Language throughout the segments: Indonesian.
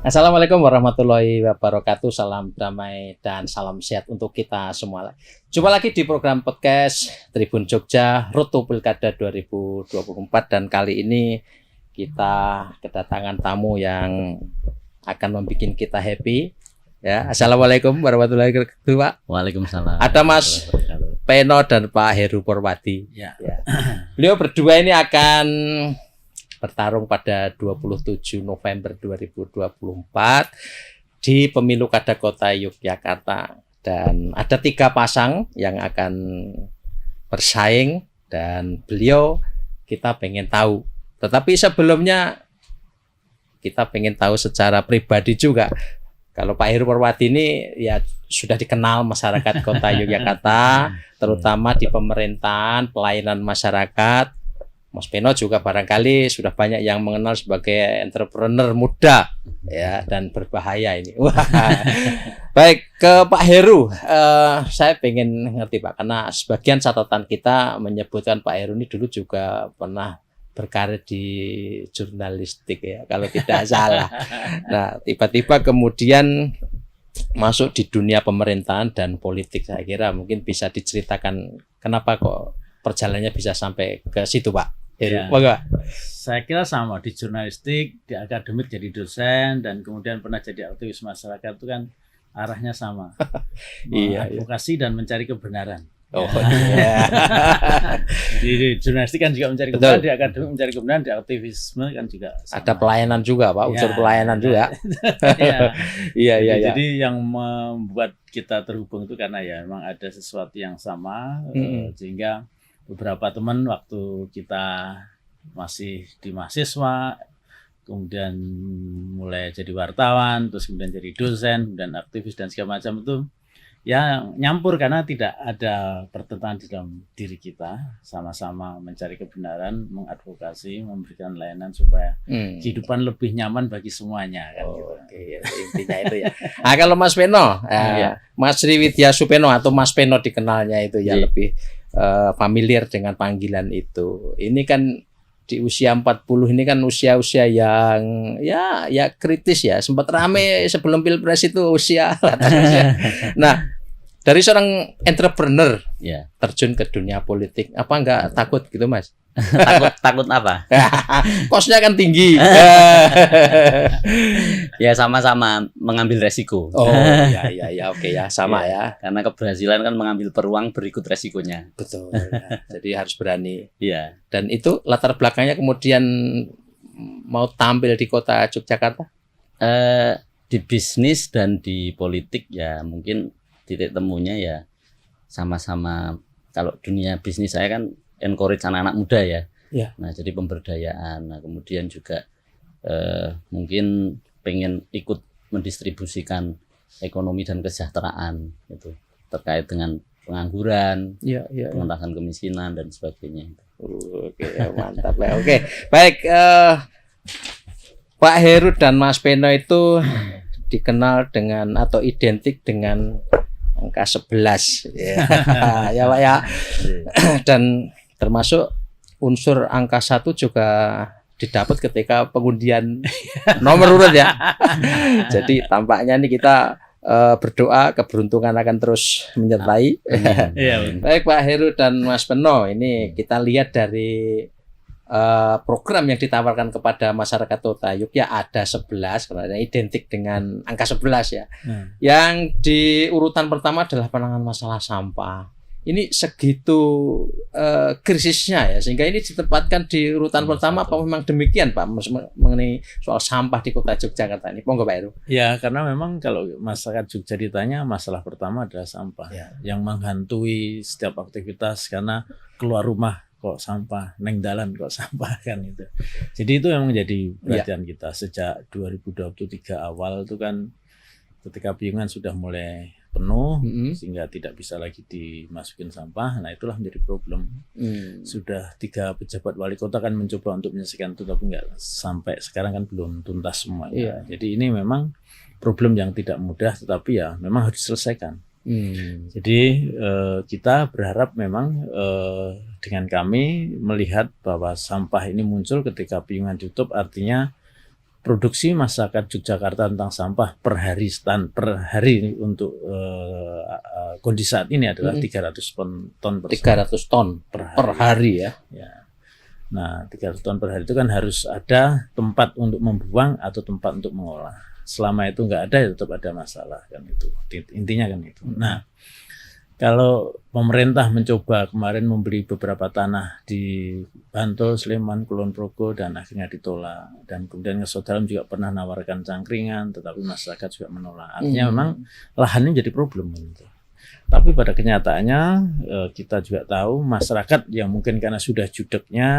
Assalamualaikum warahmatullahi wabarakatuh. Salam damai dan salam sehat untuk kita semua. Jumpa lagi di program podcast Tribun Jogja Road to Pilkada 2024, dan kali ini kita kedatangan tamu yang akan membuat kita happy. Ya, Assalamualaikum warahmatullahi wabarakatuh, Pak. Waalaikumsalam. Ada Mas Peno dan Pak Heru Purwadi. Ya. Beliau berdua ini akan bertarung pada 27 November 2024 di Pemilu Kada Kota Yogyakarta, dan ada 3 pasang yang akan bersaing, dan beliau kita pengen tahu. Tetapi sebelumnya kita pengen tahu secara pribadi juga. Kalau Pak Heru Purwadi ini ya sudah dikenal masyarakat Kota Yogyakarta, terutama di pemerintahan, pelayanan masyarakat. Mas Peno juga barangkali sudah banyak yang mengenal sebagai entrepreneur muda ya, dan berbahaya ini. Wah. Baik, ke Pak Heru, saya pengen ngerti Pak, karena sebagian catatan kita menyebutkan Pak Heru ini dulu juga pernah berkarir di jurnalistik ya, kalau tidak salah. Nah, tiba-tiba kemudian masuk di dunia pemerintahan dan politik. Saya kira mungkin bisa diceritakan kenapa kok perjalanannya bisa sampai ke situ, Pak. Ya, saya kira sama, di jurnalistik, di akademik jadi dosen, dan kemudian pernah jadi aktivis masyarakat, itu kan arahnya sama. Advokasi dan mencari kebenaran. Oh iya. Di jurnalistik kan juga mencari kebenaran, di akademik mencari kebenaran, di aktivisme kan juga sama. Ada pelayanan juga, Pak, unsur pelayanan juga. Iya. Jadi yang membuat kita terhubung itu karena ya memang ada sesuatu yang sama, sehingga beberapa teman waktu kita masih di mahasiswa, kemudian mulai jadi wartawan, terus kemudian jadi dosen, dan aktivis dan segala macam, itu ya nyampur karena tidak ada pertentangan di dalam diri kita, sama-sama mencari kebenaran, mengadvokasi, memberikan layanan supaya kehidupan lebih nyaman bagi semuanya kan gitu. Oke, intinya itu ya. Nah, kalau Mas Peno, Mas Sriwidya Supeno atau Mas Peno dikenalnya itu ya lebih familiar dengan panggilan itu. Ini kan di usia 40 ini kan usia-usia yang ya kritis ya. Sempat rame sebelum Pilpres itu usia. Nah, dari seorang entrepreneur terjun ke dunia politik, apa enggak takut gitu, Mas? Takut apa? Kosnya kan tinggi. Ya sama-sama mengambil resiko. Oh iya oke ya, sama ya. Karena keberhasilan kan mengambil peluang berikut resikonya. Betul. Ya. Jadi harus berani. Iya. Dan itu latar belakangnya kemudian mau tampil di kota Yogyakarta? Di bisnis dan di politik ya mungkin titik temunya ya sama-sama. Kalau dunia bisnis saya kan encourage anak-anak muda ya. Nah, jadi pemberdayaan. Nah, kemudian juga mungkin pengen ikut mendistribusikan ekonomi dan kesejahteraan itu terkait dengan pengangguran, pengentasan kemiskinan dan sebagainya. Oke, mantap ya. Oke. Baik, Pak Heru dan Mas Peno itu dikenal dengan atau identik dengan angka 11 ya Pak ya. Dan termasuk unsur angka 1 juga didapat ketika pengundian nomor urut ya. Jadi tampaknya nih kita berdoa keberuntungan akan terus menyertai. Baik Pak Heru dan Mas Peno, ini kita lihat dari program yang ditawarkan kepada masyarakat Kota Yogyakarta ada 11, karena identik dengan angka 11 ya. Yang di urutan pertama adalah penanganan masalah sampah. Ini segitu krisisnya ya, sehingga ini ditempatkan di urutan pertama. Apa memang demikian Pak mengenai soal sampah di Kota Yogyakarta ini? Monggo Pak Heru. Ya, karena memang kalau masyarakat Jogja ditanya, masalah pertama adalah sampah yang menghantui setiap aktivitas, karena keluar rumah kok sampah, neng dalan kok sampah kan itu. Jadi itu yang menjadi perhatian kita sejak 2023 awal itu kan, ketika Piungan sudah mulai penuh sehingga tidak bisa lagi dimasukin sampah. Nah itulah menjadi problem. Sudah 3 pejabat wali kota kan mencoba untuk menyelesaikan itu, tapi nggak sampai sekarang kan belum tuntas semuanya. Jadi ini memang problem yang tidak mudah, tetapi ya memang harus diselesaikan. Jadi kita berharap memang dengan kami melihat bahwa sampah ini muncul ketika Piungan ditutup, artinya produksi masyarakat Yogyakarta tentang sampah per hari untuk kondisi saat ini adalah 300 ton per hari ya. Nah 300 ton per hari itu kan harus ada tempat untuk membuang atau tempat untuk mengolah. Selama itu nggak ada ya tetap ada masalah kan, itu intinya kan itu. Nah kalau pemerintah mencoba kemarin membeli beberapa tanah di Bantul, Sleman, Kulon Progo dan akhirnya ditolak, dan kemudian Ngesodalam juga pernah nawarkan Cangkringan tetapi masyarakat juga menolak. Artinya memang lahannya jadi problem gitu. Tapi pada kenyataannya kita juga tahu masyarakat yang mungkin karena sudah judeknya,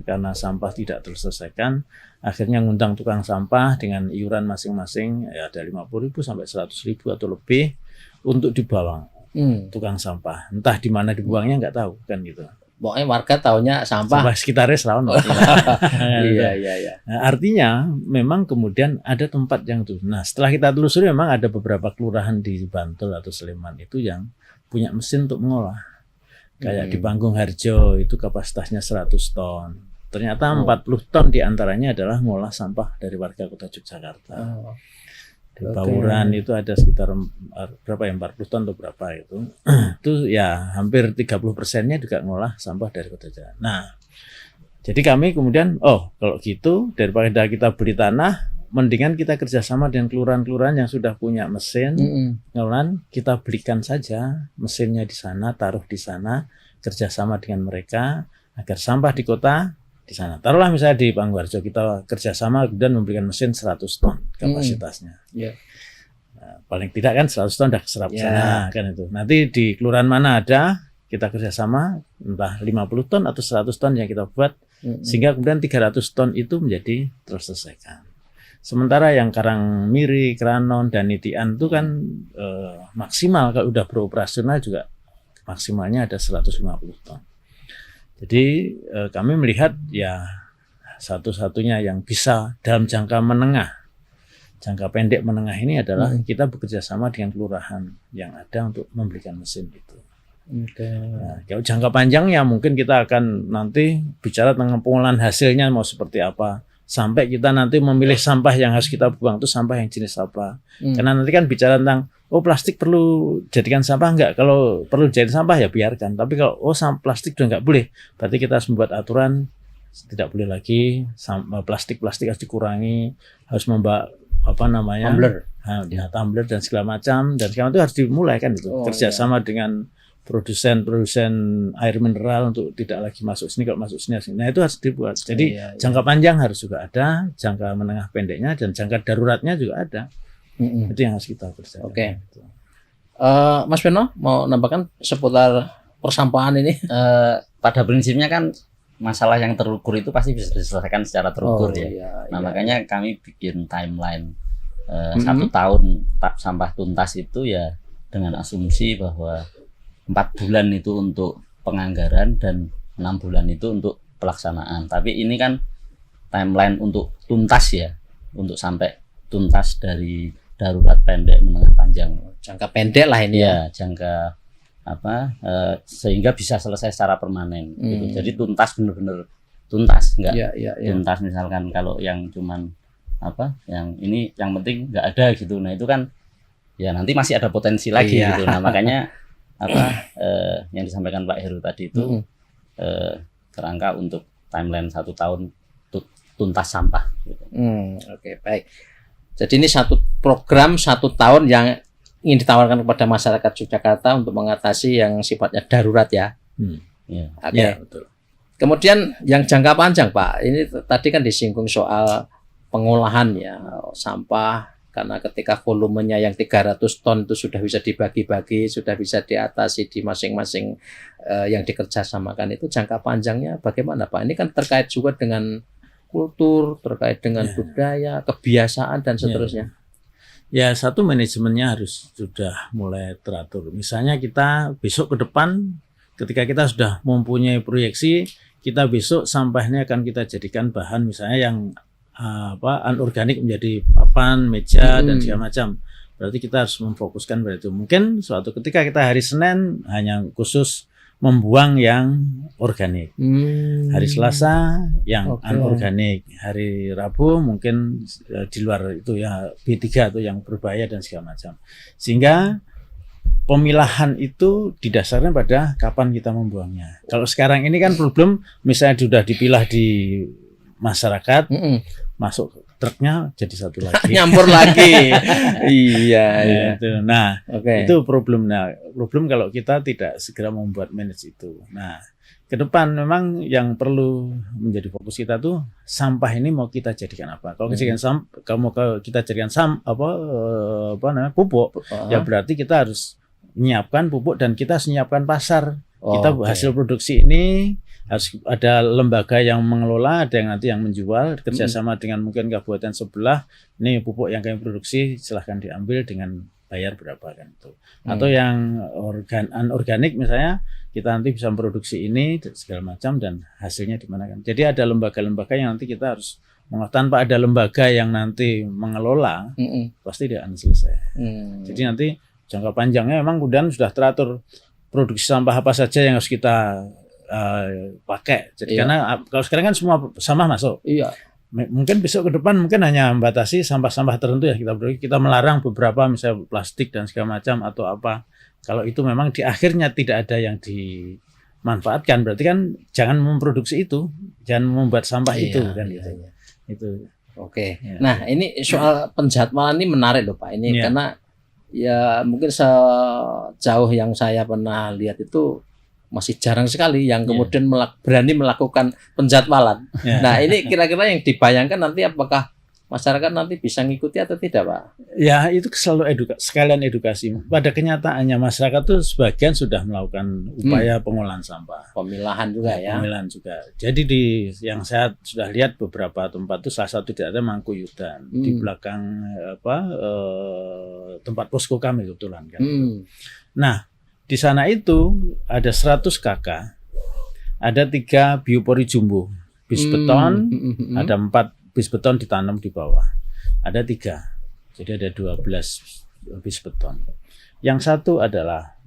karena sampah tidak terselesaikan, akhirnya ngundang tukang sampah dengan iuran masing-masing ya ada 50.000 sampai 100.000 atau lebih untuk dibawa tukang sampah. Entah di mana dibuangnya nggak tahu kan gitu. Pokoknya warga taunya sampah sekitarnya selalu. Iya. Nah, artinya memang kemudian ada tempat yang tuh. Nah setelah kita telusuri memang ada beberapa kelurahan di Bantul atau Sleman itu yang punya mesin untuk mengolah. Kayak di Panggung Harjo itu kapasitasnya 100 ton. Ternyata 40 ton diantaranya adalah mengolah sampah dari warga kota Yogyakarta. Di Bauran itu ada sekitar berapa ya, 40 ton atau berapa itu. Itu ya hampir 30%-nya juga ngolah sampah dari kota Jakarta. Nah, jadi kami kemudian kalau gitu daripada kita beli tanah, mendingan kita kerjasama dengan kelurahan-kelurahan yang sudah punya mesin ngolah, kita belikan saja mesinnya di sana, taruh di sana, kerjasama dengan mereka agar sampah di kota di sana. Taruhlah misalnya di Pangwarjo kita kerjasama kemudian memberikan mesin 100 ton kapasitasnya. Nah, paling tidak kan 100 ton udah keserap sana kan itu. Nanti di kelurahan mana ada kita kerjasama entah 50 ton atau 100 ton yang kita buat sehingga kemudian 300 ton itu menjadi terselesaikan. Sementara yang Karangmiri, Kranon dan Nitian itu kan maksimal kalau udah beroperasional juga maksimalnya ada 150 ton. Jadi kami melihat ya satu-satunya yang bisa dalam jangka menengah, jangka pendek menengah ini adalah kita bekerja sama dengan kelurahan yang ada untuk membelikan mesin itu. Nah, kalau jangka panjang ya mungkin kita akan nanti bicara tentang pengolahan hasilnya mau seperti apa. Sampai kita nanti memilih sampah yang harus kita buang itu sampah yang jenis apa. Karena nanti kan bicara tentang plastik perlu jadikan sampah enggak? Kalau perlu jadi sampah ya biarkan. Tapi kalau plastik juga enggak boleh, berarti kita harus membuat aturan tidak boleh lagi plastik harus dikurangi, harus membawa tumbler dan segala macam, dan sekarang itu harus dimulai kan itu kerjasama dengan produsen air mineral untuk tidak lagi masuk sini, kalau masuk sini. Nah itu harus dibuat. Jadi jangka panjang harus juga ada, jangka menengah pendeknya dan jangka daruratnya juga ada. Itu yang harus kita kerjakan. Mas Beno mau nambahkan seputar persampahan ini? Pada prinsipnya kan masalah yang terukur itu pasti bisa diselesaikan secara terukur makanya kami bikin timeline 1 tahun sampah tuntas itu ya dengan asumsi bahwa 4 bulan itu untuk penganggaran dan 6 bulan itu untuk pelaksanaan. Tapi ini kan timeline untuk tuntas ya, untuk sampai tuntas dari darurat pendek menengah panjang. Jangka pendek lah ini ya. Jangka sehingga bisa selesai secara permanen. Gitu. Jadi tuntas benar-benar tuntas, enggak tuntas misalkan kalau yang cuman yang ini yang penting nggak ada gitu. Nah itu kan ya nanti masih ada potensi lagi gitu. Nah makanya yang disampaikan Pak Heru tadi itu kerangka untuk timeline 1 tahun tuntas sampah gitu. Baik. Jadi ini satu program 1 tahun yang ingin ditawarkan kepada masyarakat Yogyakarta untuk mengatasi yang sifatnya darurat ya. Betul. Kemudian yang jangka panjang Pak, ini tadi kan disinggung soal pengolahan ya sampah karena ketika volumenya yang 300 ton itu sudah bisa dibagi-bagi, sudah bisa diatasi di masing-masing yang dikerjasamakan, itu jangka panjangnya bagaimana Pak? Ini kan terkait juga dengan kultur, terkait dengan budaya, kebiasaan dan seterusnya. Ya, satu manajemennya harus sudah mulai teratur. Misalnya kita besok ke depan ketika kita sudah mempunyai proyeksi, kita besok sampahnya akan kita jadikan bahan misalnya yang anorganik menjadi papan, meja dan segala macam. Berarti kita harus memfokuskan pada itu. Mungkin suatu ketika kita hari Senin hanya khusus membuang yang organik. Hari Selasa yang anorganik. Hari Rabu mungkin di luar itu ya B3 atau yang berbahaya dan segala macam. Sehingga pemilahan itu didasarkan pada kapan kita membuangnya. Kalau sekarang ini kan problem misalnya sudah dipilah di masyarakat, masuk truknya jadi satu lagi. Nyampur lagi. Iya. Itu. Nah, itu problemnya. Problem kalau kita tidak segera membuat manage itu. Nah, ke depan memang yang perlu menjadi fokus kita tuh sampah ini mau kita jadikan apa? Kalau kita jadikan pupuk, ya berarti kita harus menyiapkan pupuk dan kita harus menyiapkan pasar. Kita hasil produksi ini harus ada lembaga yang mengelola, ada yang nanti yang menjual kerjasama dengan mungkin kabupaten sebelah. Ini pupuk yang kami produksi silahkan diambil dengan bayar berapa kan itu. Atau yang anorganik misalnya kita nanti bisa produksi ini segala macam dan hasilnya di mana kan. Jadi ada lembaga-lembaga yang nanti kita harus tanpa ada lembaga yang nanti mengelola pasti dia akan selesai. Jadi nanti jangka panjangnya memang kemudian sudah teratur produksi sampah apa saja yang harus kita pakai. Jadi karena kalau sekarang kan semua sampah masuk. Iya. Mungkin besok ke depan mungkin hanya membatasi sampah-sampah tertentu ya kita melarang beberapa misalnya plastik dan segala macam atau apa. Kalau itu memang di akhirnya tidak ada yang dimanfaatkan, berarti kan jangan memproduksi itu, jangan membuat sampah itu kan gitu. Itu. Oke. Ya. Nah, ini soal penjadwalan ini menarik loh Pak. Ini karena ya mungkin sejauh yang saya pernah lihat itu masih jarang sekali yang kemudian berani melakukan penjadwalan. Nah, ini kira-kira yang dibayangkan nanti apakah masyarakat nanti bisa ngikuti atau tidak, Pak? Ya, itu selalu sekalian edukasi. Pada kenyataannya masyarakat tuh sebagian sudah melakukan upaya pengolahan sampah. Pemilahan juga ya. Pemilahan juga. Jadi yang saya sudah lihat beberapa tempat itu salah satu tidak ada Mangkuyudan di belakang tempat posko kami kebetulan kan. Nah, di sana itu ada 100 KK, ada 3 biopori jumbo, bis beton, ada 4 bis beton ditanam di bawah, ada 3, jadi ada 12 bis beton. Yang satu adalah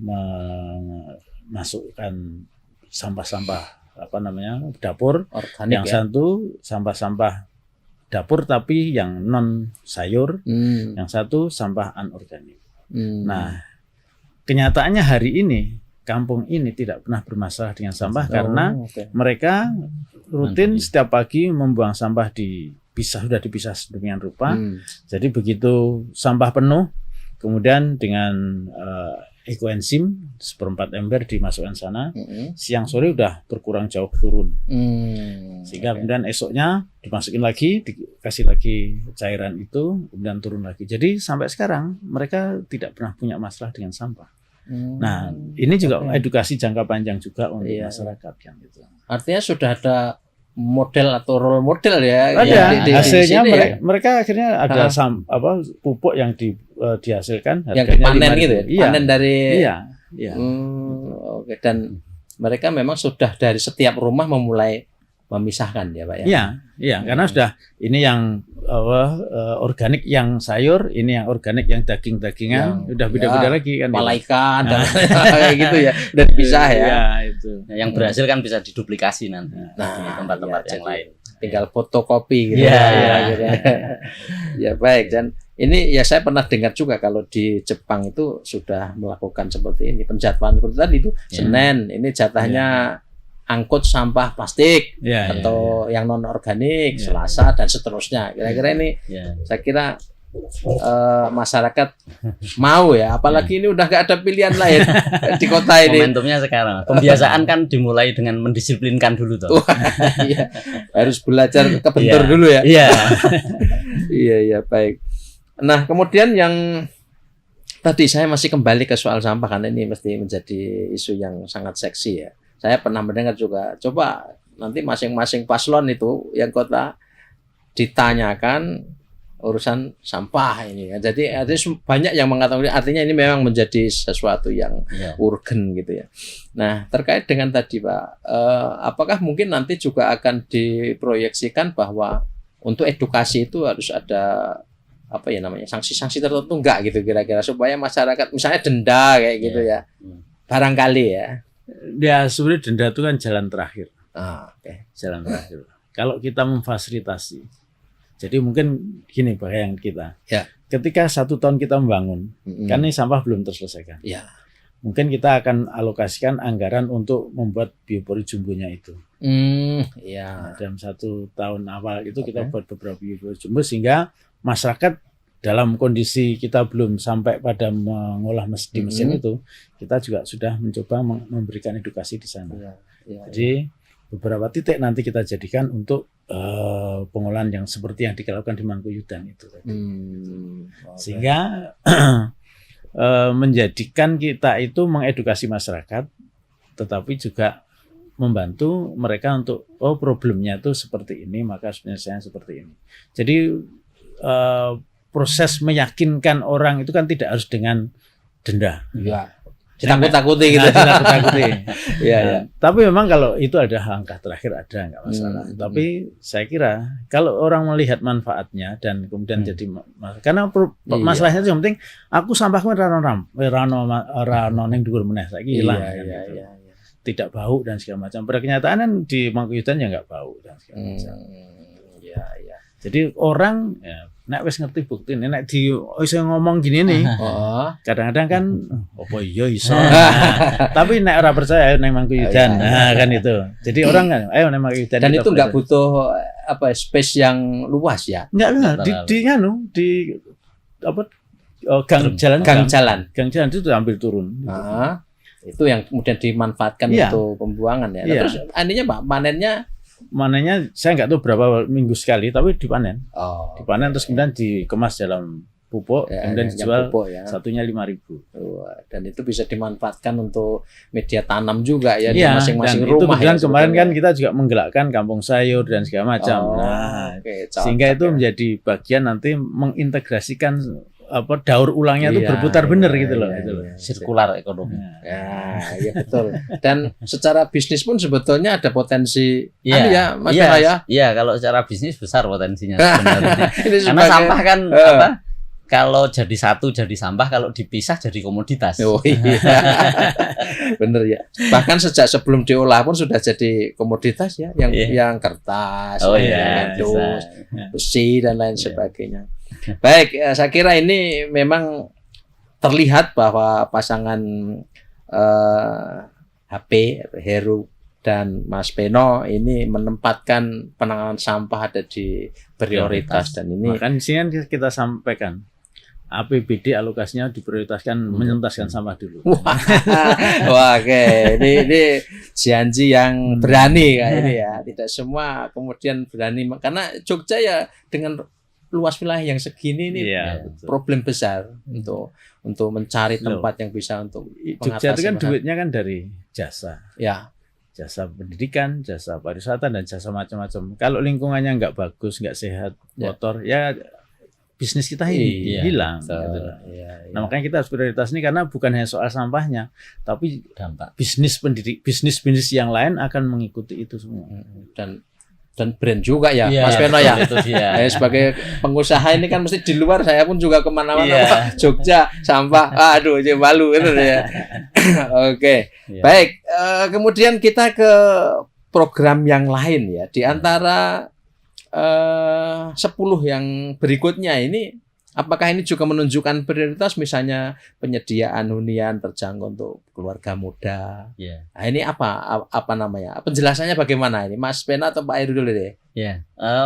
memasukkan sampah-sampah dapur, organik, yang satu sampah-sampah dapur tapi yang non sayur, yang satu sampah anorganik. Nah, kenyataannya hari ini kampung ini tidak pernah bermasalah dengan sampah karena mereka rutin setiap pagi membuang sampah sudah dipisah sedemikian rupa. Jadi begitu sampah penuh, kemudian dengan ekoenzim 1/4 ember dimasukkan sana, siang sore udah berkurang jauh turun. Sehingga kemudian esoknya dimasukin lagi, dikasih lagi cairan itu, kemudian turun lagi. Jadi sampai sekarang mereka tidak pernah punya masalah dengan sampah. Nah, ini juga edukasi jangka panjang juga untuk masyarakat kan gitu. Artinya sudah ada model atau role model ya. Ada. Hasilnya mereka akhirnya ada pupuk yang dihasilkan yang panen gitu ya. Iya. Panen dari Iya. Oke, dan mereka memang sudah dari setiap rumah memulai memisahkan ya Pak ya. Iya, karena sudah ini yang organik yang sayur, ini yang organik yang daging-dagingan, udah beda-beda lagi kan. Kepala ikan dan kayak gitu ya. Udah dipisah ya. Iya, itu. Nah, yang berhasil kan bisa diduplikasi nanti di tempat-tempat yang lain. Tinggal fotokopi gitu. Ya baik, dan ini ya saya pernah dengar juga kalau di Jepang itu sudah melakukan seperti ini penjadwalan seperti tadi itu. Senin ini jatahnya angkut sampah plastik atau yang non organik, Selasa dan seterusnya. Kira-kira ini saya kira masyarakat mau ya, apalagi ini udah gak ada pilihan lain di kota ini. Momentumnya sekarang. Pembiasaan kan dimulai dengan mendisiplinkan dulu toh. Harus belajar kebentur dulu ya. Iya. Iya baik. Nah, kemudian yang tadi saya masih kembali ke soal sampah karena ini mesti menjadi isu yang sangat seksi ya. Saya pernah mendengar juga, coba nanti masing-masing paslon itu yang kota ditanyakan urusan sampah ini. Jadi banyak yang mengatakan artinya ini memang menjadi sesuatu yang urgen gitu ya. Nah, terkait dengan tadi Pak, apakah mungkin nanti juga akan diproyeksikan bahwa untuk edukasi itu harus ada apa ya namanya sanksi-sanksi tertentu enggak gitu kira-kira supaya masyarakat misalnya denda kayak gitu ya barangkali ya sebenarnya denda itu kan jalan terakhir jalan terakhir kalau kita memfasilitasi. Jadi mungkin gini bayangan kita ketika 1 tahun kita membangun kan ini sampah belum terselesaikan mungkin kita akan alokasikan anggaran untuk membuat biopori jumbonya itu dalam 1 tahun awal itu kita buat beberapa biopori jumbo sehingga masyarakat dalam kondisi kita belum sampai pada mengolah di mesin itu, kita juga sudah mencoba memberikan edukasi di sana. Jadi beberapa titik nanti kita jadikan untuk pengolahan yang seperti yang dilakukan di Mangkuyudan itu. Sehingga menjadikan kita itu mengedukasi masyarakat, tetapi juga membantu mereka untuk problemnya itu seperti ini, maka penyelesaian seperti ini. Jadi proses meyakinkan orang itu kan tidak harus dengan denda. Ditakut-takuti gitu. Ditakut-takuti. Tapi memang kalau itu ada langkah terakhir ada nggak masalah. Tapi saya kira kalau orang melihat manfaatnya dan kemudian jadi karena masalahnya itu yang penting aku sampahku rano ning dhuwur meneh saiki hilang. Tidak bau dan segala macam. Pada kenyataan di Mangkuyudan ya nggak bau dan segala macam. Jadi orang nek wis ngerti bukti nek iso ngomong gini nih. Kadang-kadang kan opo iya iso. Tapi nek ora percaya nang Mangkuyudan. Kan itu. Jadi orang kan ayo nang Mangkuyudan. Dan itu enggak butuh space yang luas ya. Enggak di gang jalan itu ambil turun. Itu yang kemudian dimanfaatkan untuk pembuangan ya. Terus anehnya Pak manennya saya nggak tahu berapa minggu sekali tapi dipanen. Dipanen terus kemudian dikemas dalam pupuk kemudian dijual satunya 5.000. Dan itu bisa dimanfaatkan untuk media tanam juga ya di masing-masing rumah. Dan kemarin kan kita juga menggerakkan kampung sayur dan segala macam. Sehingga itu menjadi bagian nanti mengintegrasikan daur ulangnya itu berputar benar gitu loh. Sirkular ekonomi. Ya betul. Dan secara bisnis pun sebetulnya ada potensi Mas Pera ya. Iya, kalau secara bisnis besar potensinya sebenarnya. Karena sampah kan kalau jadi satu jadi sampah, kalau dipisah jadi komoditas. Bener ya. Bahkan sejak sebelum diolah pun sudah jadi komoditas ya, yang kertas, besi dan lain sebagainya. Baik, saya kira ini memang terlihat bahwa pasangan HP, Heru dan Mas Peno ini menempatkan penanganan sampah ada di prioritas dan ini. Makanya di sini kita sampaikan APBD alokasinya diprioritaskan menyentaskan sampah dulu. Oke. Ini janji yang berani kayak ini ya. Tidak semua kemudian berani karena Jogja ya dengan luas wilayah yang segini ini problem besar untuk mencari tempat yang bisa untuk Jogja itu kan duitnya kan dari jasa. Jasa pendidikan, jasa pariwisata dan jasa macam-macam. Kalau lingkungannya nggak bagus, nggak sehat, kotor, ya bisnis kita ini hilang. Gitu. Nah makanya kita harus prioritas ini karena bukan hanya soal sampahnya, tapi dampak bisnis yang lain akan mengikuti itu semua. Dan brand juga ya, Mas Peno ya. Sebagai pengusaha ini kan mesti di luar, saya pun juga kemana-mana. Jogja sampah, aduh malu gitu ya. Oke. Baik. Kemudian kita ke program yang lain ya. Di antara 10 yang berikutnya ini, apakah ini juga menunjukkan prioritas misalnya penyediaan hunian terjangkau untuk keluarga muda? Nah, ini apa namanya? Penjelasannya bagaimana ini, Mas Pena atau Pak Heru dulu deh?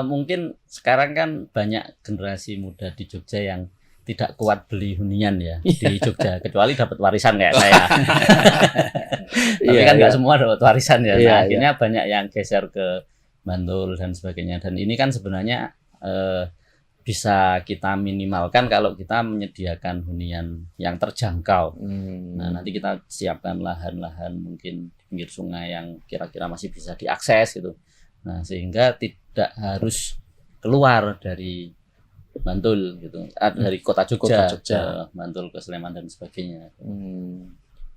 Mungkin sekarang kan banyak generasi muda di Jogja yang tidak kuat beli hunian ya di Jogja, kecuali dapat warisan kayak saya. Tapi kan nggak semua dapat warisan ya. Nah, akhirnya banyak yang geser ke Bantul dan sebagainya. Dan ini kan sebenarnya bisa kita minimalkan kalau kita menyediakan hunian yang terjangkau. Nah, nanti kita siapkan lahan-lahan mungkin di pinggir sungai yang kira-kira masih bisa diakses gitu. Nah, sehingga tidak harus keluar dari Bantul gitu, dari kota Jogja, ke Bantul, ke Sleman dan sebagainya.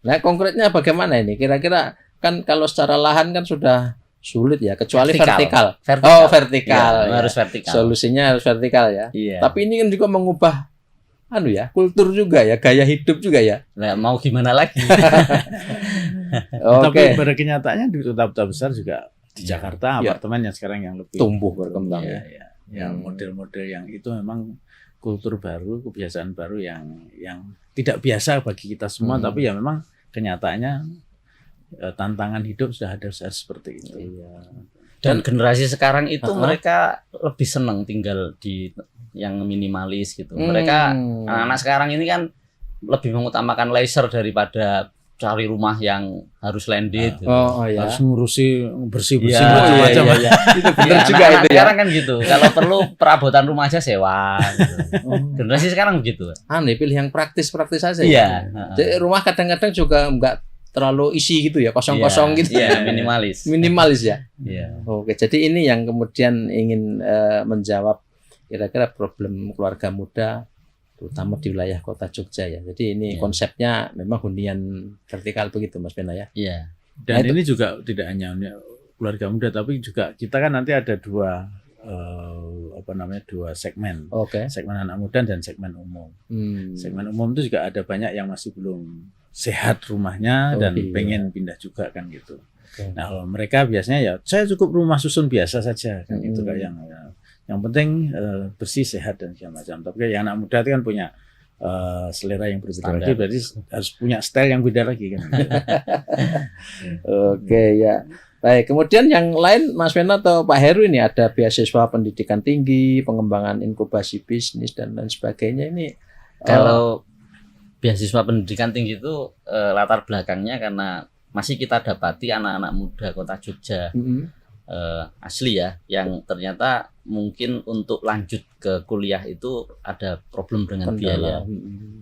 Nah, konkretnya bagaimana ini? Kira-kira kan kalau secara lahan kan sudah sulit ya, kecuali vertikal. Oh, vertikal. Ya, harus vertikal. Solusinya harus vertikal ya. Iya. Tapi ini kan juga mengubah kultur juga ya, gaya hidup juga ya. Nah, mau gimana lagi? Tapi pada kenyataannya di kota-kota besar juga di Jakarta apartemen yang sekarang yang lebih tumbuh berkembang yang model-model yang itu memang kultur baru, kebiasaan baru yang tidak biasa bagi kita semua, tapi ya memang kenyataannya tantangan hidup sudah ada seperti itu. Dan generasi sekarang itu mereka lebih senang tinggal di yang minimalis gitu. Mereka anak-anak sekarang ini kan lebih mengutamakan leisure daripada cari rumah yang harus landed. Harus ngurusi bersih-bersih macam-macam. Itu benar juga itu ya. Sekarang kan gitu. Kalau perlu perabotan rumah aja sewa. Gitu. Generasi sekarang begitu. Pilih yang praktis-praktis saja. Iya. Jadi rumah kadang-kadang juga enggak terlalu isi gitu ya, kosong-kosong gitu. Iya, minimalis. Minimalis ya. Iya. Oke, jadi ini yang kemudian ingin menjawab kira-kira problem keluarga muda terutama di wilayah kota Jogja ya. Jadi ini konsepnya memang hunian vertikal begitu Mas Bena ya. Iya. Dan ini juga tidak hanya keluarga muda, tapi juga kita kan nanti ada dua segmen. Segmen anak muda dan segmen umum. Segmen umum itu juga ada banyak yang masih belum sehat rumahnya dan pengen pindah juga kan gitu. Nah, kalau mereka biasanya ya saya cukup rumah susun biasa saja kan itu kayak yang penting bersih, sehat dan segala macam. Tapi yang anak muda itu kan punya selera yang berbeda lagi, berarti harus punya style yang beda lagi kan. Oke ya. Baik, kemudian yang lain Mas Vena atau Pak Heru ini ada beasiswa pendidikan tinggi, pengembangan inkubasi bisnis dan lain sebagainya ini. Kalau beasiswa pendidikan tinggi itu latar belakangnya karena masih kita dapati anak-anak muda kota Jogja asli ya, yang ternyata mungkin untuk lanjut ke kuliah itu ada problem dengan biaya.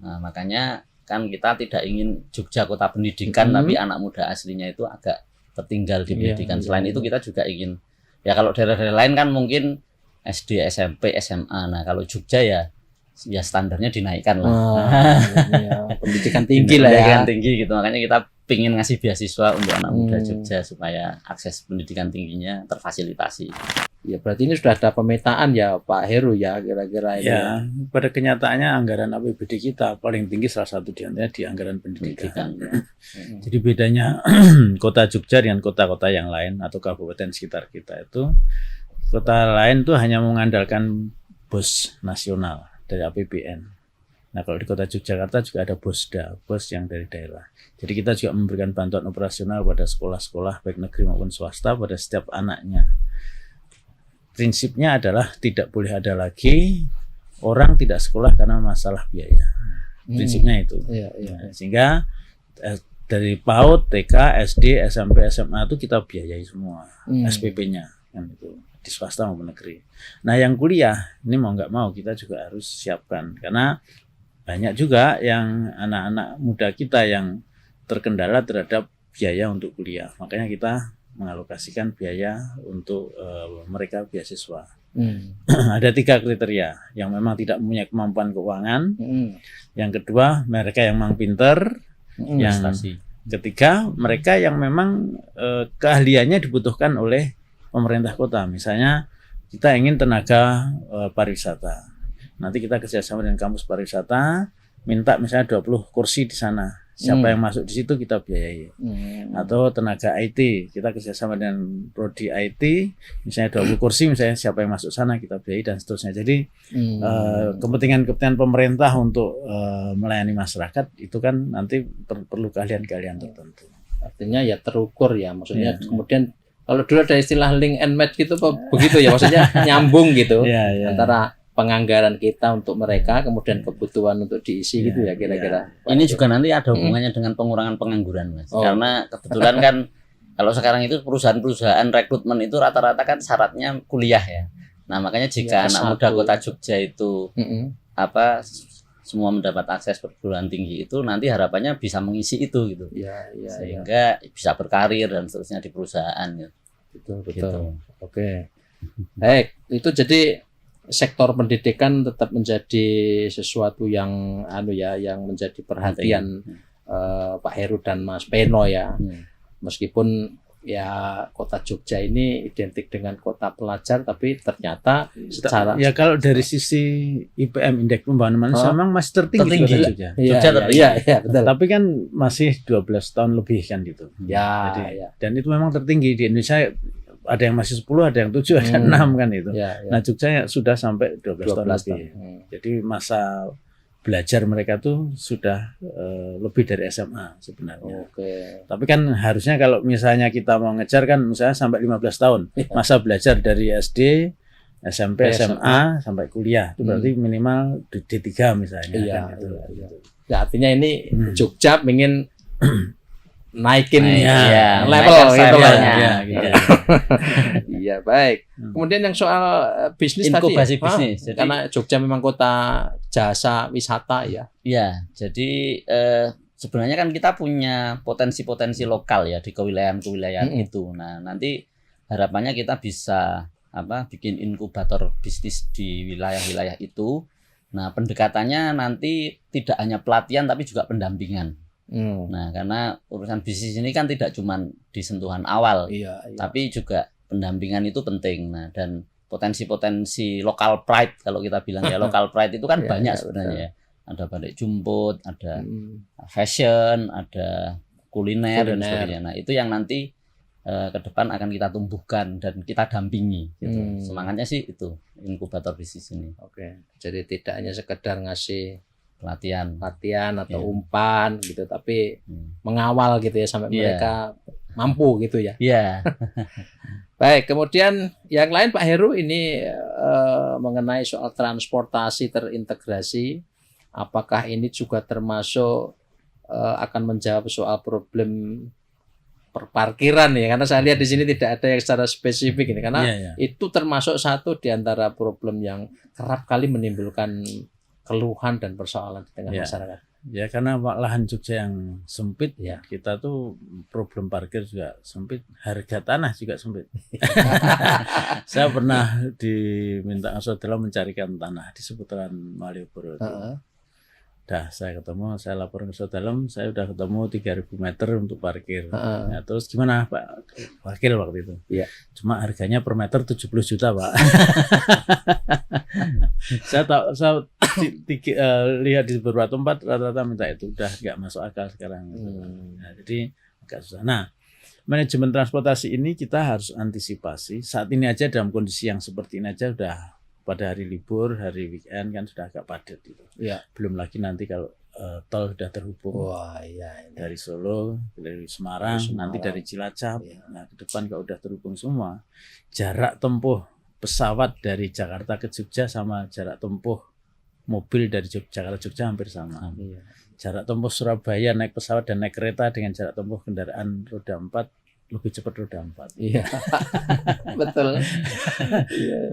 Nah, makanya kan kita tidak ingin Jogja kota pendidikan, tapi anak muda aslinya itu agak tertinggal di pendidikan. Selain itu kita juga ingin, ya kalau daerah-daerah lain kan mungkin SD, SMP, SMA. Nah kalau Jogja ya standarnya dinaikkan lah. Pendidikan tinggi lah ya. Pendidikan tinggi gitu. Makanya kita pingin ngasih beasiswa untuk anak muda Jogja supaya akses pendidikan tingginya terfasilitasi. Ya berarti ini sudah ada pemetaan ya Pak Heru ya kira-kira ini. Ya, pada kenyataannya anggaran APBD kita paling tinggi salah satu di antaranya di anggaran pendidikan. Jadi bedanya kota Jogja dengan kota-kota yang lain atau kabupaten sekitar kita itu, kota lain tuh hanya mengandalkan BOS nasional dari APBN. Nah kalau di kota Yogyakarta juga ada BOS yang dari daerah. Jadi kita juga memberikan bantuan operasional pada sekolah-sekolah baik negeri maupun swasta pada setiap anaknya. Prinsipnya adalah tidak boleh ada lagi orang tidak sekolah karena masalah biaya. Prinsipnya itu. Nah, sehingga dari PAUD, TK, SD, SMP, SMA itu kita biayai semua SPP-nya kan itu. Di swasta maupun negeri. Nah yang kuliah ini mau nggak mau kita juga harus siapkan karena banyak juga yang anak-anak muda kita yang terkendala terhadap biaya untuk kuliah. Makanya kita mengalokasikan biaya untuk mereka beasiswa. Ada 3 kriteria yang memang tidak punya kemampuan keuangan. Yang kedua mereka yang memang pinter. Yang ketiga mereka yang memang keahliannya dibutuhkan oleh pemerintah kota. Misalnya kita ingin tenaga pariwisata. Nanti kita kerjasama dengan kampus pariwisata, minta misalnya 20 kursi di sana. Siapa yang masuk di situ kita biayai. Atau tenaga IT, kita kerjasama dengan prodi IT, misalnya 20 kursi, misalnya siapa yang masuk sana kita biayai dan seterusnya. Jadi kepentingan pemerintah untuk melayani masyarakat itu kan nanti perlu keahlian-keahlian tertentu. Artinya ya terukur ya, maksudnya kemudian kalau dulu ada istilah link and match gitu begitu ya, maksudnya nyambung gitu antara penganggaran kita untuk mereka kemudian kebutuhan untuk diisi gitu ya kira-kira. Ini juga nanti ada hubungannya dengan pengurangan pengangguran Mas. Karena kebetulan kan kalau sekarang itu perusahaan-perusahaan rekrutmen itu rata-rata kan syaratnya kuliah ya. Nah, makanya jika anak muda kota Jogja itu semua mendapat akses perguruan tinggi itu, nanti harapannya bisa mengisi itu gitu. Sehingga bisa berkarir dan seterusnya di perusahaan ya. Betul. Gitu. Oke. Baik, itu jadi sektor pendidikan tetap menjadi sesuatu yang yang menjadi perhatian Pak Heru dan Mas Peno ya. Meskipun ya kota Jogja ini identik dengan kota pelajar, tapi ternyata secara ya kalau dari sisi IPM indeks pembangunan manusia memang masih tertinggi kota Jogja. Iya, betul. Tapi kan masih 12 tahun lebih kan gitu. Dan itu memang tertinggi di Indonesia. Ada yang masih 10, ada yang 7, ada 6 kan itu. Nah, Jogja sudah sampai 12 tahun lebih. Jadi masa belajar mereka tuh sudah lebih dari SMA sebenarnya. Tapi kan harusnya kalau misalnya kita mau ngejar kan misalnya sampai 15 tahun. Masa belajar dari SD, SMP, SMA sampai kuliah. Itu berarti minimal D3 misalnya kan gitu. Ya, artinya ini Jogja ingin naikin level gitu lah. Iya, baik. Kemudian yang soal bisnis inkubasi tadi bisnis. Jadi, karena Jogja memang kota jasa wisata ya. Iya, jadi sebenarnya kan kita punya potensi-potensi lokal ya di kewilayahan-kewilayahan itu. Nah, nanti harapannya kita bisa bikin inkubator bisnis di wilayah-wilayah itu. Nah, pendekatannya nanti tidak hanya pelatihan tapi juga pendampingan. Nah, karena urusan bisnis ini kan tidak cuma di sentuhan awal, tapi juga pendampingan itu penting. Nah, dan potensi-potensi local pride kalau kita bilang ya, local pride itu kan banyak sebenarnya. Ada balik jumput, ada fashion, ada kuliner dan sebagainya. Nah, itu yang nanti ke depan akan kita tumbuhkan dan kita dampingi gitu. Semangatnya sih itu inkubator bisnis ini. Jadi tidak hanya sekedar ngasih pelatihan atau umpan gitu, tapi mengawal gitu ya sampai mereka mampu gitu ya. Baik, kemudian yang lain Pak Heru ini mengenai soal transportasi terintegrasi, apakah ini juga termasuk akan menjawab soal problem perparkiran ya, karena saya lihat di sini tidak ada yang secara spesifik ini, karena itu termasuk satu di antara problem yang kerap kali menimbulkan keluhan dan persoalan di tengah masyarakat. Ya, karena lahan Jogja yang sempit, kita tuh problem parkir juga sempit, harga tanah juga sempit. Saya pernah diminta saudara mencarikan tanah di seputaran Malioboro. Saya lapor ke saudara, saya udah ketemu 3.000 meter untuk parkir. Nah, terus gimana Pak parkir waktu itu? Cuma harganya per meter 70 juta Pak. Saya lihat di beberapa tempat rata-rata minta itu, udah nggak masuk akal sekarang. Nah, jadi agak susah. Nah, manajemen transportasi ini kita harus antisipasi. Saat ini aja dalam kondisi yang seperti ini aja udah pada hari libur, hari weekend kan sudah agak padat gitu. Belum lagi nanti kalau tol sudah terhubung dari Solo, dari Semarang, nanti dari Cilacap. Nah, ke depan kalau udah terhubung semua, jarak tempuh pesawat dari Jakarta ke Jogja sama jarak tempuh mobil dari Jakarta Jogja hampir sama. Jarak tempuh Surabaya naik pesawat dan naik kereta dengan jarak tempuh kendaraan roda 4 lebih cepat roda 4. Betul.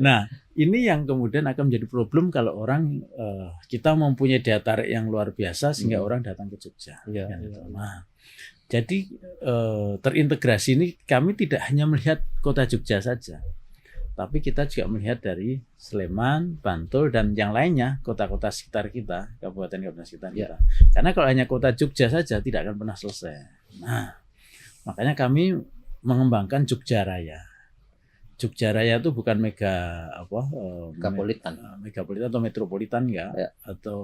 Nah, ini yang kemudian akan menjadi problem kalau orang kita mempunyai daya tarik yang luar biasa sehingga orang datang ke Jogja. Nah, jadi terintegrasi ini kami tidak hanya melihat kota Jogja saja, tapi kita juga melihat dari Sleman, Bantul, dan yang lainnya, kota-kota sekitar kita, kabupaten-kabupaten sekitar kita. Karena kalau hanya kota Jogja saja tidak akan pernah selesai. Nah, makanya kami mengembangkan Jogja Raya. Jogja Raya itu bukan megapolitan atau metropolitan atau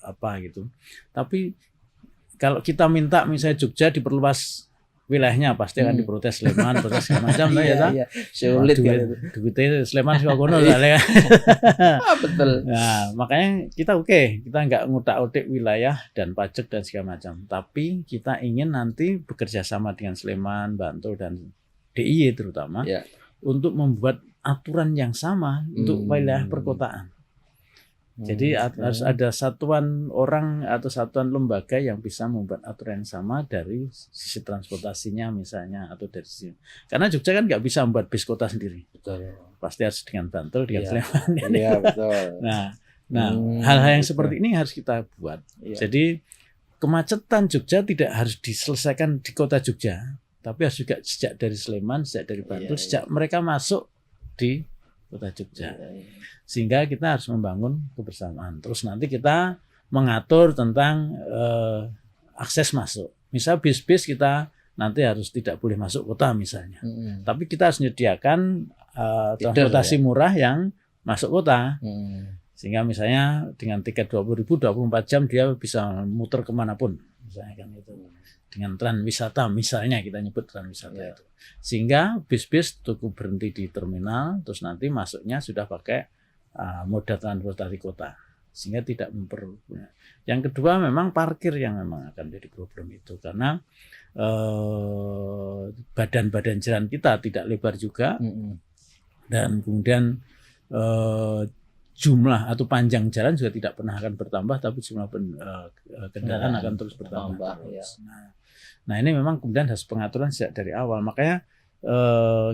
apa gitu. Tapi kalau kita minta misalnya Jogja diperluas wilayahnya, pasti akan diprotes Sleman, protes segala macam sulit duitnya Sleman suka kono betul. Nah, makanya kita kita nggak ngutak-utik wilayah dan pajak dan segala macam, tapi kita ingin nanti bekerja sama dengan Sleman, Bantul dan DIY terutama untuk membuat aturan yang sama untuk wilayah perkotaan. Jadi harus ada satuan orang atau satuan lembaga yang bisa membuat aturan yang sama dari sisi transportasinya misalnya, atau dari sisi, karena Jogja kan nggak bisa membuat bis kota sendiri. pasti harus dengan Bantul, dengan Iya. Sleman. Iya, betul. Nah, hal-hal yang gitu. seperti ini harus kita buat. Iya. Jadi kemacetan Jogja tidak harus diselesaikan di kota Jogja, tapi harus juga sejak dari Sleman, sejak dari Bantul, Iya, sejak mereka masuk di kota Jogja. Iya. Sehingga kita harus membangun kebersamaan. Terus nanti kita mengatur tentang akses masuk. Misal bis-bis kita nanti harus tidak boleh masuk kota misalnya. Tapi kita harus menyediakan transportasi murah yang masuk kota. Sehingga misalnya dengan tiket 20.000 24 jam dia bisa muter kemanapun. Misalnya kan itu. Dengan Transwisata misalnya, kita nyebut Transwisata itu. Sehingga bis-bis cukup berhenti di terminal, terus nanti masuknya sudah pakai moda transportasi kota. Sehingga tidak memperlukan. Yang kedua memang parkir yang memang akan jadi problem itu. Karena badan-badan jalan kita tidak lebar juga. Dan kemudian jumlah atau panjang jalan juga tidak pernah akan bertambah, tapi jumlah kendaraan akan terus bertambah. Nah ini memang kemudian harus pengaturan sejak dari awal. Makanya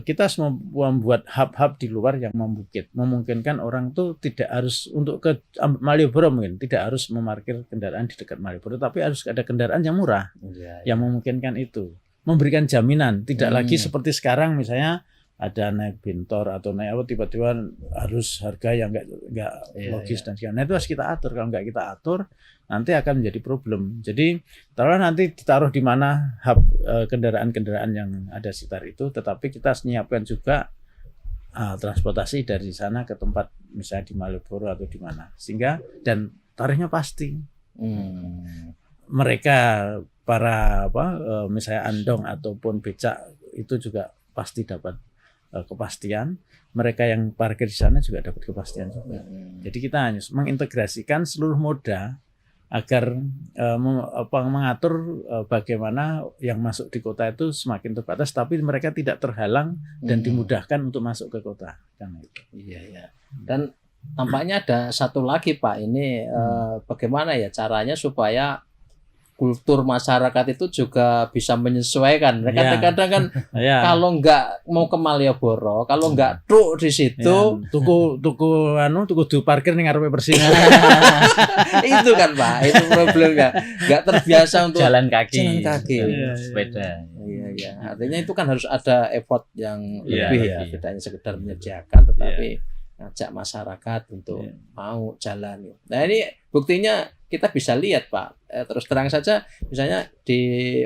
kita harus membuat hub-hub di luar yang memungkinkan orang tuh tidak harus untuk ke Malioboro, mungkin tidak harus memarkir kendaraan di dekat Malioboro, tapi harus ada kendaraan yang murah yang memungkinkan itu, memberikan jaminan tidak lagi seperti sekarang misalnya ada naik bentor atau naik apa tiba-tiba harus harga yang nggak logis dan segala. Nah itu harus kita atur. Kalau nggak kita atur nanti akan menjadi problem. Jadi taruhlah nanti ditaruh di mana hub kendaraan-kendaraan yang ada sekitar itu, tetapi kita harus menyiapkan juga transportasi dari sana ke tempat misalnya di Malioboro atau di mana, sehingga dan tarifnya pasti. Mereka para misalnya andong ataupun becak itu juga pasti dapat kepastian. Mereka yang parkir di sana juga dapat kepastian juga. Jadi kita hanya mengintegrasikan seluruh moda agar mengatur bagaimana yang masuk di kota itu semakin terbatas, tapi mereka tidak terhalang dan dimudahkan untuk masuk ke kota. Kan itu. Iya. Dan tampaknya ada satu lagi Pak, ini bagaimana ya caranya supaya kultur masyarakat itu juga bisa menyesuaikan. Mereka kadang kan kalau nggak mau ke Malioboro, kalau nggak truk di situ, tuku parkir ning ngarepe Persis. Itu kan Pak, itu problemnya. Nggak terbiasa untuk jalan kaki. Sepeda. Iya. Artinya itu kan harus ada effort yang lebih ya, tidak hanya sekedar menyediakan, tetapi ngajak masyarakat untuk mau jalan. Nah ini buktinya kita bisa lihat Pak, terus terang saja misalnya di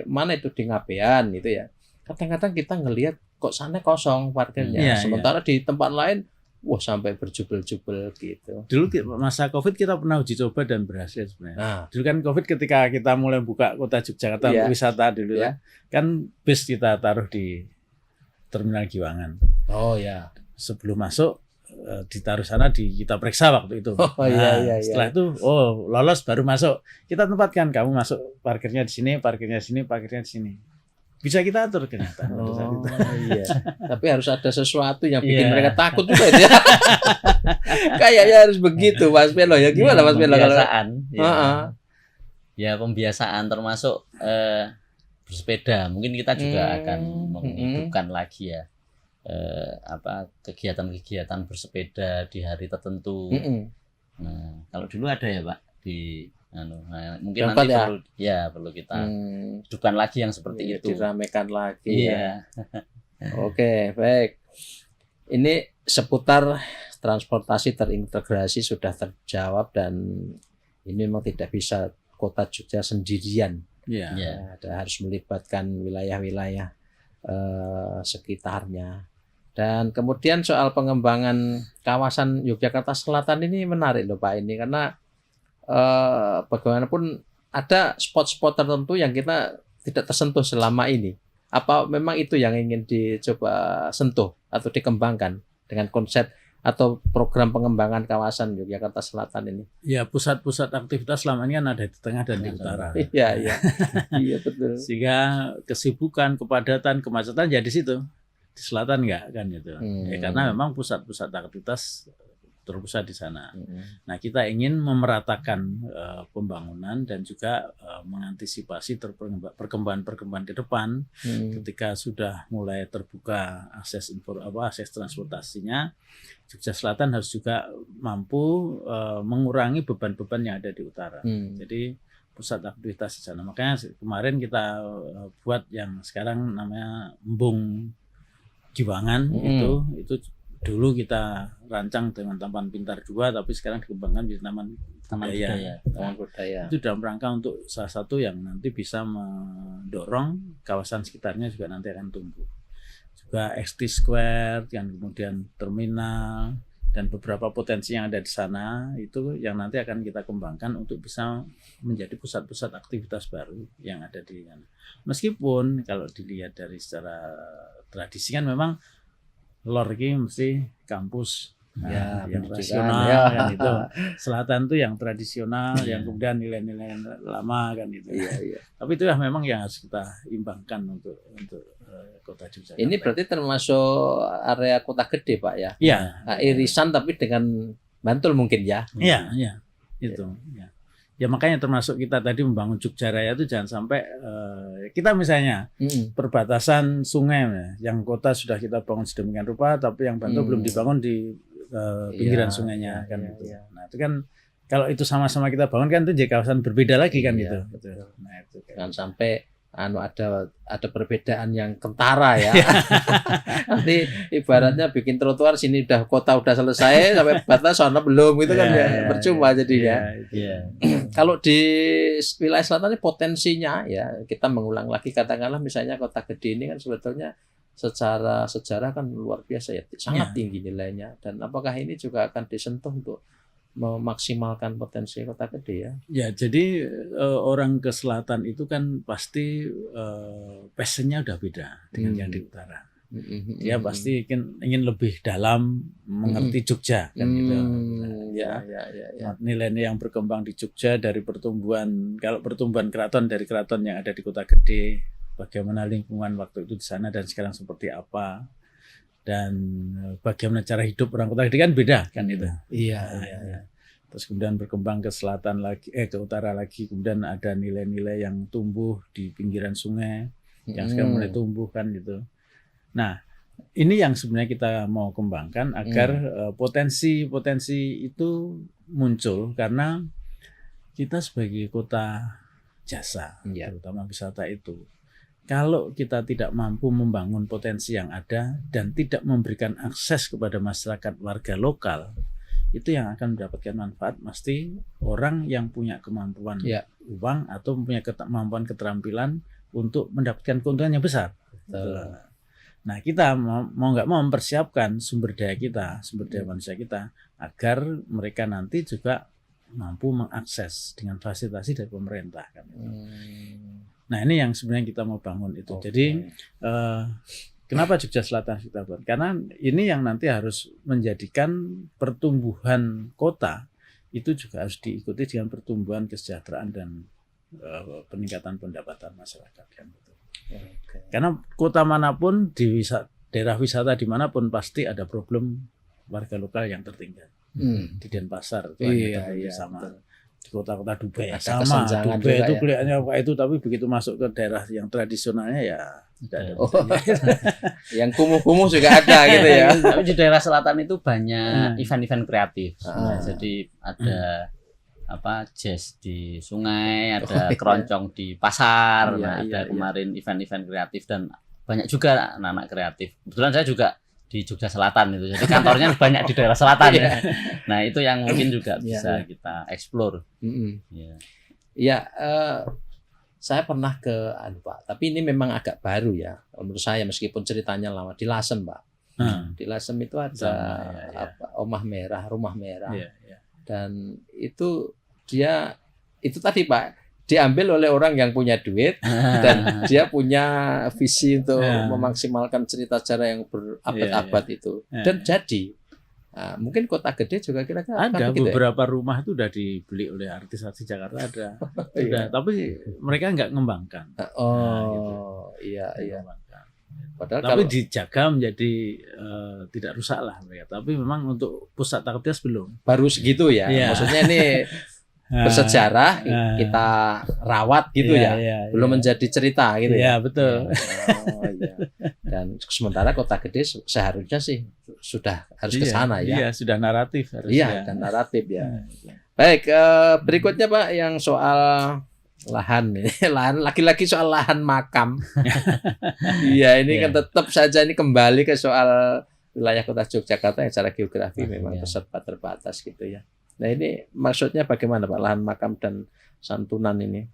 mana itu di Ngabean gitu ya, kadang-kadang kita ngelihat kok sana kosong parkirnya, sementara di tempat lain wah sampai berjubel-jubel gitu. Dulu masa Covid kita pernah uji coba dan berhasil sebenarnya. Dulu kan Covid ketika kita mulai buka kota Yogyakarta wisata dulu kan bis kita taruh di Terminal Giwangan. Oh ya. Sebelum masuk ditaruh sana kita periksa waktu itu. Setelah itu lolos baru masuk. Kita tempatkan kamu masuk parkirnya di sini, parkirnya di sini, parkirnya di sini. Bisa kita atur ternyata. Tapi harus ada sesuatu yang bikin mereka takut juga ya. Kayaknya harus begitu Mas Melo ya. Gimana Mas Melo kalau pembiasaan termasuk bersepeda. Mungkin kita juga akan menghidupkan lagi ya. Kegiatan-kegiatan bersepeda di hari tertentu. Nah, kalau dulu ada ya Pak di mungkin nanti perlu kita hidupkan lagi yang seperti itu. Diramaikan lagi ya. Oke, baik. Ini seputar transportasi terintegrasi sudah terjawab dan ini memang tidak bisa kota Jogja sendirian. Harus melibatkan wilayah-wilayah sekitarnya. Dan kemudian soal pengembangan kawasan Yogyakarta Selatan ini menarik loh Pak ini, karena bagaimanapun ada spot-spot tertentu yang kita tidak tersentuh selama ini. Apa memang itu yang ingin dicoba sentuh atau dikembangkan dengan konsep atau program pengembangan kawasan Yogyakarta Selatan ini? Ya, pusat-pusat aktivitas selama ini kan ada di tengah dan di utara. Iya betul. Sehingga kesibukan, kepadatan, kemacetan ya di situ. Di selatan enggak kan gitu. Karena memang pusat-pusat aktivitas terpusat di sana. Nah, kita ingin memeratakan pembangunan dan juga mengantisipasi perkembangan ke depan ketika sudah mulai terbuka akses transportasinya. Jogja Selatan harus juga mampu mengurangi beban-beban yang ada di utara. Jadi pusat aktivitas di sana. Makanya kemarin kita buat yang sekarang namanya Embung Giwangan. Itu dulu kita rancang dengan Taman Pintar 2, tapi sekarang dikembangkan di Taman Budaya. Itu dalam rangka untuk salah satu yang nanti bisa mendorong kawasan sekitarnya juga nanti akan tumbuh. Juga XT Square, yang kemudian terminal, dan beberapa potensi yang ada di sana itu yang nanti akan kita kembangkan untuk bisa menjadi pusat-pusat aktivitas baru yang ada di sana. Meskipun kalau dilihat dari secara tradisi kan memang Lor ini mesti kampus yang rasional kan itu. Selatan itu yang tradisional, yang kemudian nilai-nilai lama kan itu. Tapi itu memang yang harus kita imbangkan untuk Kota Yogyakarta. Ini berarti termasuk area kota gede, Pak ya? Iya. Irisan tapi dengan Bantul mungkin ya? Iya. Itu. Ya makanya termasuk kita tadi membangun Jogja Raya itu jangan sampai kita misalnya perbatasan sungai yang kota sudah kita bangun sedemikian rupa, tapi yang Bantul belum dibangun di pinggiran sungainya kan itu. Nah itu kan kalau itu sama-sama kita bangun kan itu jadi kawasan berbeda lagi kan gitu. Nah itu jangan sampai ada perbedaan yang kentara ya. Nanti ibaratnya bikin trotoar sini kota udah selesai sampai batas sana belum gitu kan ya percuma jadinya. Kalau di wilayah selatan ini potensinya ya kita mengulang lagi katakanlah misalnya kota gede ini kan sebetulnya secara sejarah kan luar biasa ya sangat tinggi nilainya, dan apakah ini juga akan disentuh untuk memaksimalkan potensi kota gede ya? Ya, jadi orang ke selatan itu kan pasti passionnya udah beda dengan yang di utara. Dia pasti ingin lebih dalam mengerti Jogja kan gitu. Nilai-nilai yang berkembang di Jogja dari pertumbuhan keraton dari keraton yang ada di kota gede, bagaimana lingkungan waktu itu di sana dan sekarang seperti apa. Dan bagaimana cara hidup orang kota gede kan beda kan itu. Terus kemudian berkembang ke selatan lagi, ke utara lagi, kemudian ada nilai-nilai yang tumbuh di pinggiran sungai yang sekarang mulai tumbuh kan gitu. Nah, ini yang sebenarnya kita mau kembangkan agar potensi-potensi itu muncul karena kita sebagai kota jasa, terutama wisata itu. Kalau kita tidak mampu membangun potensi yang ada dan tidak memberikan akses kepada masyarakat warga lokal, itu yang akan mendapatkan manfaat pasti orang yang punya kemampuan uang atau punya kemampuan keterampilan untuk mendapatkan keuntungan yang besar. Nah, kita mau nggak mau mempersiapkan sumber daya manusia kita agar mereka nanti juga mampu mengakses dengan fasilitasi dari pemerintah kan. Nah, ini yang sebenarnya kita mau bangun itu. Jadi kenapa Jogja Selatan kita buat? Karena ini yang nanti harus menjadikan pertumbuhan kota itu juga harus diikuti dengan pertumbuhan kesejahteraan dan peningkatan pendapatan masyarakat kan. Karena kota manapun di daerah wisata dimanapun pasti ada problem warga lokal yang tertinggal. Di Denpasar itu sama. Di kota-kota Dubai sama. Dubai itu kelihatannya apa itu, tapi begitu masuk ke daerah yang tradisionalnya ya tidak ada. Yang kumuh-kumuh juga ada gitu ya. Tapi di daerah selatan itu banyak event-event kreatif. Jadi ada jazz di sungai, ada keroncong di pasar, ada kemarin event-event kreatif dan banyak juga anak-anak kreatif. Kebetulan saya juga di Jogja Selatan itu, jadi kantornya banyak di daerah selatan ya. Nah itu yang mungkin juga bisa kita explore. Saya pernah ke Pak, tapi ini memang agak baru ya menurut saya meskipun ceritanya lama, di Lasem Pak. Di Lasem itu ada rumah merah, dan itu dia itu tadi Pak diambil oleh orang yang punya duit dan dia punya visi untuk memaksimalkan cerita sejarah yang berabad-abad itu dan jadi mungkin kota gede juga kira-kira ada beberapa rumah itu udah dibeli oleh artis-artis Jakarta ada tapi mereka nggak ngembangkan. Iya. Padahal tapi kalau dijaga menjadi tidak rusak lah mereka. Tapi memang untuk pusat Takutias belum. baru segitu ya. Iya. Maksudnya ini bersejarah kita rawat gitu ya. Belum menjadi cerita gitu ya. Iya, betul. Oh, iya. Dan sementara Kota Gede seharusnya sih sudah harus ke sana ya. Iya, sudah naratif harusnya. Iya, dan naratif ya. Baik, berikutnya Pak yang soal lahan ini. Lahan lagi-lagi soal lahan makam. Iya, ini kan tetap saja ini kembali ke soal wilayah Kota Yogyakarta yang secara geografi memang terbatas gitu ya. Nah, ini maksudnya bagaimana Pak lahan makam dan santunan ini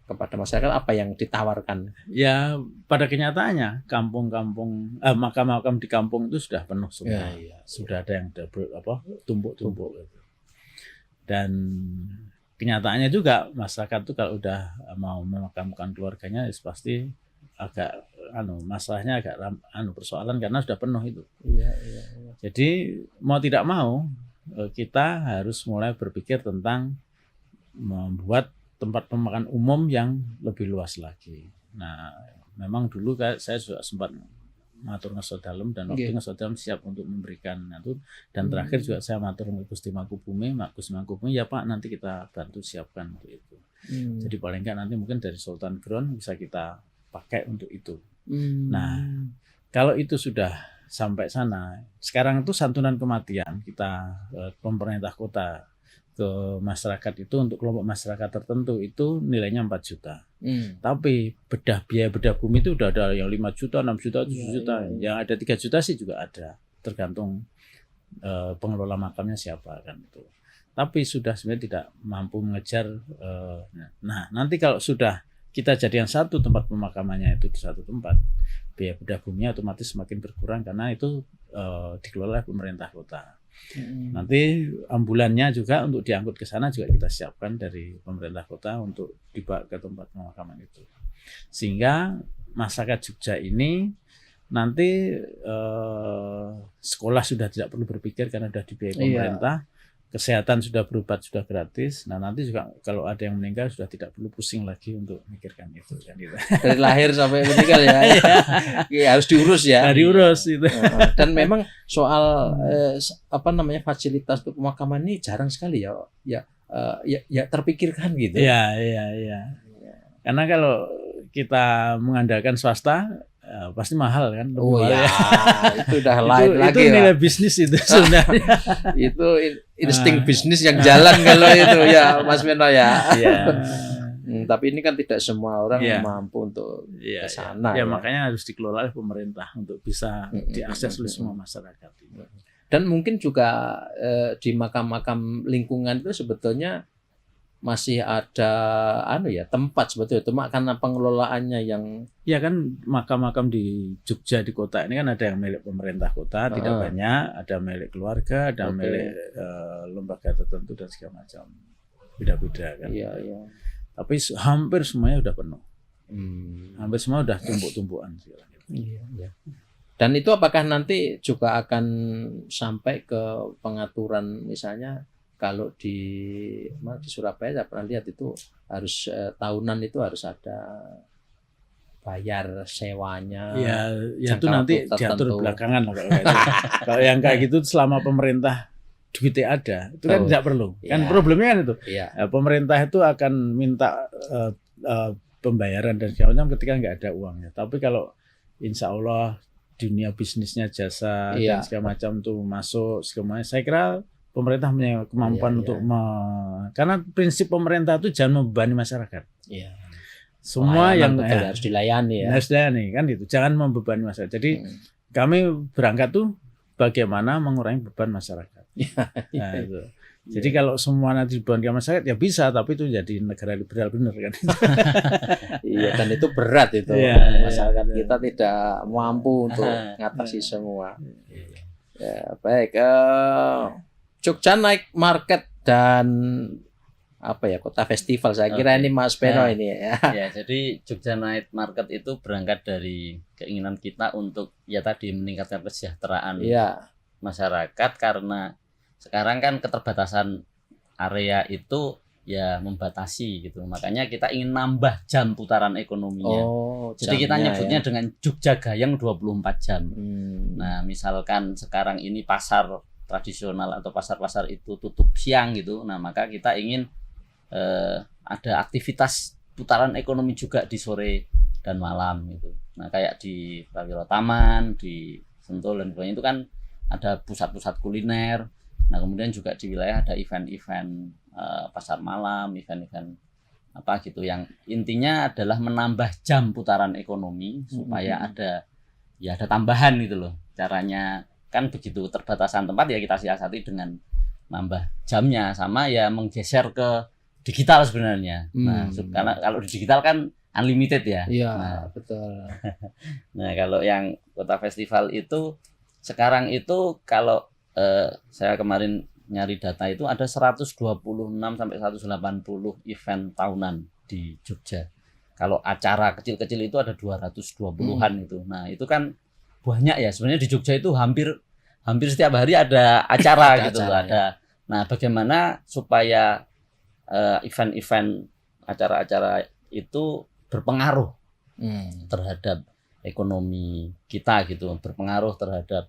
kepada masyarakat, apa yang ditawarkan? Ya, pada kenyataannya kampung-kampung makam-makam di kampung itu sudah penuh semua. Sudah ada yang tumpuk-tumpuk gitu. Dan kenyataannya juga masyarakat itu kalau udah mau memakamkan keluarganya pasti agak masalahnya agak persoalan karena sudah penuh itu. Jadi mau tidak mau kita harus mulai berpikir tentang membuat tempat pemakaman umum yang lebih luas lagi. Nah, memang dulu saya juga sempat matur ngeso dalem dan waktu ngeso dalem siap untuk memberikan itu, dan terakhir juga saya matur ke Gusti Mangkubumi, ya Pak nanti kita bantu siapkan untuk itu. Jadi paling enggak nanti mungkin dari Sultan Ground bisa kita pakai untuk itu. Nah, kalau itu sudah sampai sana, sekarang itu santunan kematian kita pemerintah kota ke masyarakat itu untuk kelompok masyarakat tertentu itu nilainya 4 juta. Tapi biaya bedah bumi itu udah ada yang 5 juta, 6 juta, 7 juta. Yang ada 3 juta sih juga ada. Tergantung pengelola makamnya siapa kan itu. Tapi sudah sebenarnya tidak mampu mengejar. Nah, nanti kalau sudah kita jadikan satu tempat pemakamannya itu di satu tempat, biaya bedah buminya otomatis semakin berkurang karena itu dikelola oleh pemerintah kota. Nanti ambulannya juga untuk diangkut ke sana juga kita siapkan dari pemerintah kota untuk dibawa ke tempat pemakaman itu. Sehingga masyarakat Jogja ini nanti sekolah sudah tidak perlu berpikir karena sudah dibiayai pemerintah. Kesehatan sudah berobat sudah gratis. Nah nanti juga kalau ada yang meninggal sudah tidak perlu pusing lagi untuk mikirkan itu kan gitu. Dari lahir sampai meninggal ya. Harus diurus ya. Diurus itu. Dan memang soal fasilitas untuk pemakaman ini jarang sekali ya terpikirkan gitu. Iya. Karena kalau kita mengandalkan swasta pasti mahal kan. Itu udah lain lagi. Itu nilai bisnis itu sebenarnya. Itu insting bisnis yang jalan kalau itu ya Mas Meno ya. Tapi ini kan tidak semua orang mampu untuk ke sana. Makanya harus dikelola oleh pemerintah untuk bisa diakses oleh semua masyarakat. Dan mungkin juga di makam-makam lingkungan itu sebetulnya masih ada tempat sebetulnya, cuma karena pengelolaannya yang kan makam-makam di Jogja di kota ini kan ada yang milik pemerintah kota tidak banyak, ada milik keluarga, ada milik lembaga tertentu dan segala macam, beda-beda kan. Tapi hampir semuanya udah penuh, hampir semua udah tumpuk-tumpukan. Dan itu apakah nanti juga akan sampai ke pengaturan misalnya? Kalau di Surabaya saya pernah lihat itu harus tahunan itu harus ada bayar sewanya. Itu nanti diatur belakangan lah kalau gitu. Kalau yang kayak gitu selama pemerintah duitnya ada, itu kan tidak perlu. Kan problemnya kan itu. Pemerintah itu akan minta pembayaran dan segala macam ketika nggak ada uangnya. Tapi kalau insya Allah dunia bisnisnya jasa dan segala macam tuh masuk segala macam, saya kira pemerintah punya kemampuan untuk karena prinsip pemerintah itu jangan membebani masyarakat. Semua yang harus dilayani ya. Harus dilayani kan itu, jangan membebani masyarakat. Jadi kami berangkat tuh bagaimana mengurangi beban masyarakat. Nah, itu. Jadi kalau semua nanti dibebankan masyarakat ya bisa, tapi itu jadi negara liberal benar kan. Dan itu berat itu. Masyarakat kita tidak mampu untuk mengatasi semua. Baik. Jogja Night Market dan kota festival saya kira ini Mas Peno ini ya. Jadi Jogja Night Market itu berangkat dari keinginan kita untuk tadi meningkatkan kesejahteraan masyarakat, karena sekarang kan keterbatasan area itu ya membatasi gitu. Makanya kita ingin nambah jam putaran ekonominya. Jadi kita nyebutnya dengan Jogja Gayeng 24 jam. Nah, misalkan sekarang ini pasar tradisional atau pasar-pasar itu tutup siang gitu. Nah, maka kita ingin ada aktivitas putaran ekonomi juga di sore dan malam gitu. Nah, kayak di Prawiro Taman, di Sentul dan sebagainya itu kan ada pusat-pusat kuliner. Nah, kemudian juga di wilayah ada event-event pasar malam, event-event apa gitu yang intinya adalah menambah jam putaran ekonomi supaya ada tambahan gitu loh. Caranya kan begitu terbatasan tempat ya kita siasati dengan nambah jamnya sama ya menggeser ke digital sebenarnya. Nah, karena kalau di digital kan unlimited ya. Iya, nah, betul. Nah, kalau yang Kota Festival itu sekarang itu kalau saya kemarin nyari data itu ada 126 sampai 180 event tahunan di Jogja. Kalau acara kecil-kecil itu ada 220-an itu. Nah, itu kan banyak ya. Sebenarnya di Jogja itu hampir setiap hari ada acara gitu loh, ada. Nah, bagaimana supaya event-event acara-acara itu berpengaruh terhadap ekonomi kita gitu, berpengaruh terhadap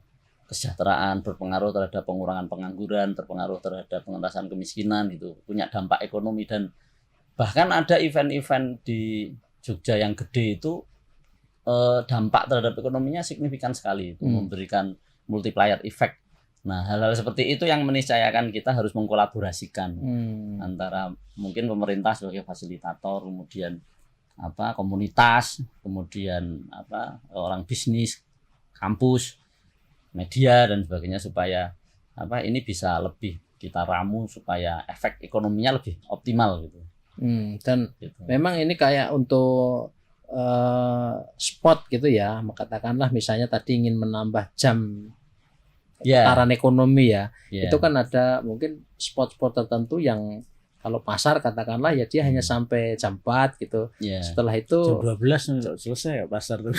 kesejahteraan, berpengaruh terhadap pengurangan pengangguran, berpengaruh terhadap pengentasan kemiskinan gitu, punya dampak ekonomi. Dan bahkan ada event-event di Jogja yang gede itu dampak terhadap ekonominya signifikan sekali, itu memberikan multiplier effect. Nah, hal-hal seperti itu yang meniscayakan kita harus mengkolaborasikan antara mungkin pemerintah sebagai fasilitator, kemudian komunitas, kemudian orang bisnis, kampus, media dan sebagainya supaya ini bisa lebih kita ramu supaya efek ekonominya lebih optimal gitu. Dan gitu. Memang ini kayak untuk spot gitu ya, katakanlah misalnya tadi ingin menambah jam putaran ekonomi ya. Itu kan ada mungkin spot-spot tertentu yang kalau pasar katakanlah ya dia hanya sampai jam 4 gitu. Setelah itu jam 12 selesai ya pasar tuh.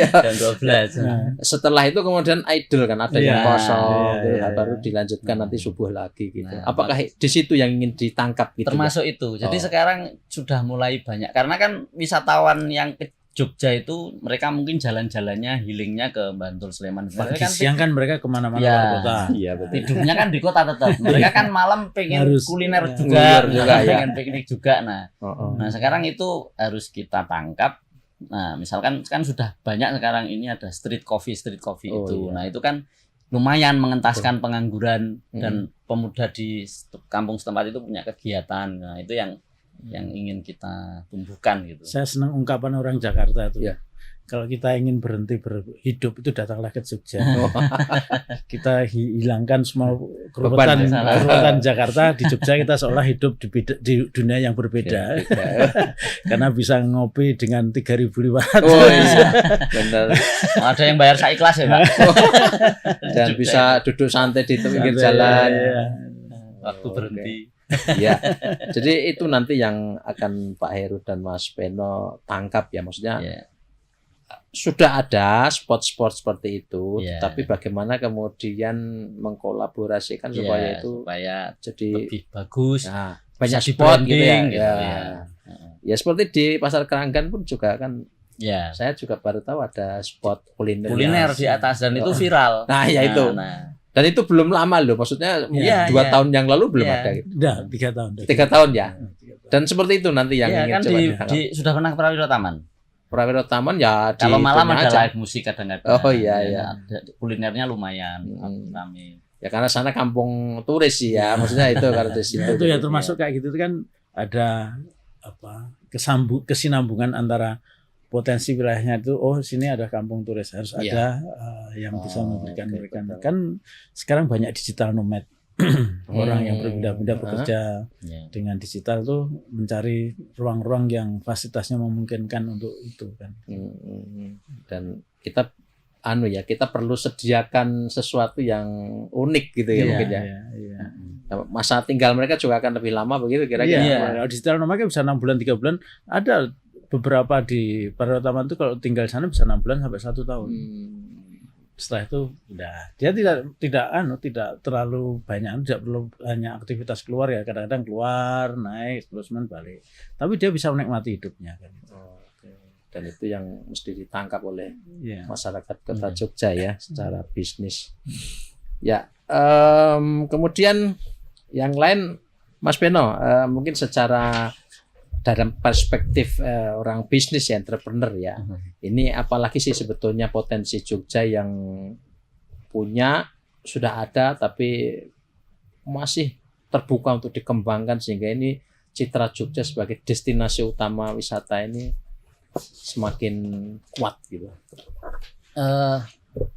Jam 12. Setelah itu kemudian idle kan, ada yang kosong gitu, baru dilanjutkan nanti subuh lagi gitu. Apakah di situ yang ingin ditangkap gitu? Termasuk itu. Jadi sekarang sudah mulai banyak karena kan wisatawan yang ke Jogja itu mereka mungkin jalan-jalannya healingnya ke Bantul, Sleman. Pagi siang kan mereka kemana-mana keluar kota. Iya, betul. Tidurnya kan di kota tetap. Mereka kan malam pengen kuliner juga pengen piknik juga. Nah, sekarang itu harus kita tangkap. Nah, misalkan kan sudah banyak sekarang ini ada street coffee itu. Nah, itu kan lumayan mengentaskan pengangguran dan pemuda di kampung setempat itu punya kegiatan. Nah, itu yang ingin kita tumbuhkan gitu. Saya senang ungkapan orang Jakarta itu. Kalau kita ingin berhenti berhidup itu datanglah ke Jogja. Kita hilangkan semua keruwetan Jakarta. Di Jogja kita seolah hidup di dunia yang berbeda. Karena bisa ngopi dengan 3.500. Oh iya, benar. Ada yang bayar seikhlas ya, Pak. Dan bisa duduk santai di pinggir jalan. Waktu berhenti. Ya, jadi itu nanti yang akan Pak Heru dan Mas Beno tangkap ya, maksudnya sudah ada spot-spot seperti itu, tapi bagaimana kemudian mengkolaborasikan supaya jadi lebih bagus, banyak spot gitu ya. Ya seperti di Pasar Keranggan pun juga kan. Saya juga baru tahu ada spot kuliner di atas dan itu viral. Nah, ya itu. Dan itu belum lama loh, maksudnya 2 tahun yang lalu belum ada gitu. Udah 3 tahun. 3 tahun ya. Dan seperti itu nanti yang ingin kan coba sudah pernah ke Prawiro Taman. Prawiro Taman ya di kalau malam ada live musik kadang-kadang. Oh iya. Kulinernya lumayan ramai. Ya karena sana kampung turis sih ya, maksudnya itu kalau di situ. Itu ya termasuk kayak gitu kan ada kesinambungan antara potensi wilayahnya itu, sini ada kampung turis, harus ada yang bisa memberikan kan sekarang banyak digital nomad. Orang yang berpindah-pindah bekerja dengan digital tuh mencari ruang-ruang yang fasilitasnya memungkinkan untuk itu kan. Dan kita kita perlu sediakan sesuatu yang unik gitu ya mungkin ya. Masa tinggal mereka juga akan lebih lama begitu kira-kira. Digital nomad kan bisa 6 bulan 3 bulan, ada beberapa di Prawiro Taman itu kalau tinggal sana bisa 6 bulan sampai 1 tahun. Setelah itu udah dia tidak terlalu banyak, tidak perlu hanya aktivitas keluar ya, kadang-kadang keluar naik terus balik, tapi dia bisa menikmati hidupnya kan. Dan itu yang mesti ditangkap oleh masyarakat Kota Jogja ya secara bisnis. Ya, kemudian yang lain Mas Beno, mungkin secara dalam perspektif orang bisnis ya, entrepreneur ya. Ini apalagi sih sebetulnya potensi Jogja yang sudah ada tapi masih terbuka untuk dikembangkan sehingga ini citra Jogja sebagai destinasi utama wisata ini semakin kuat gitu.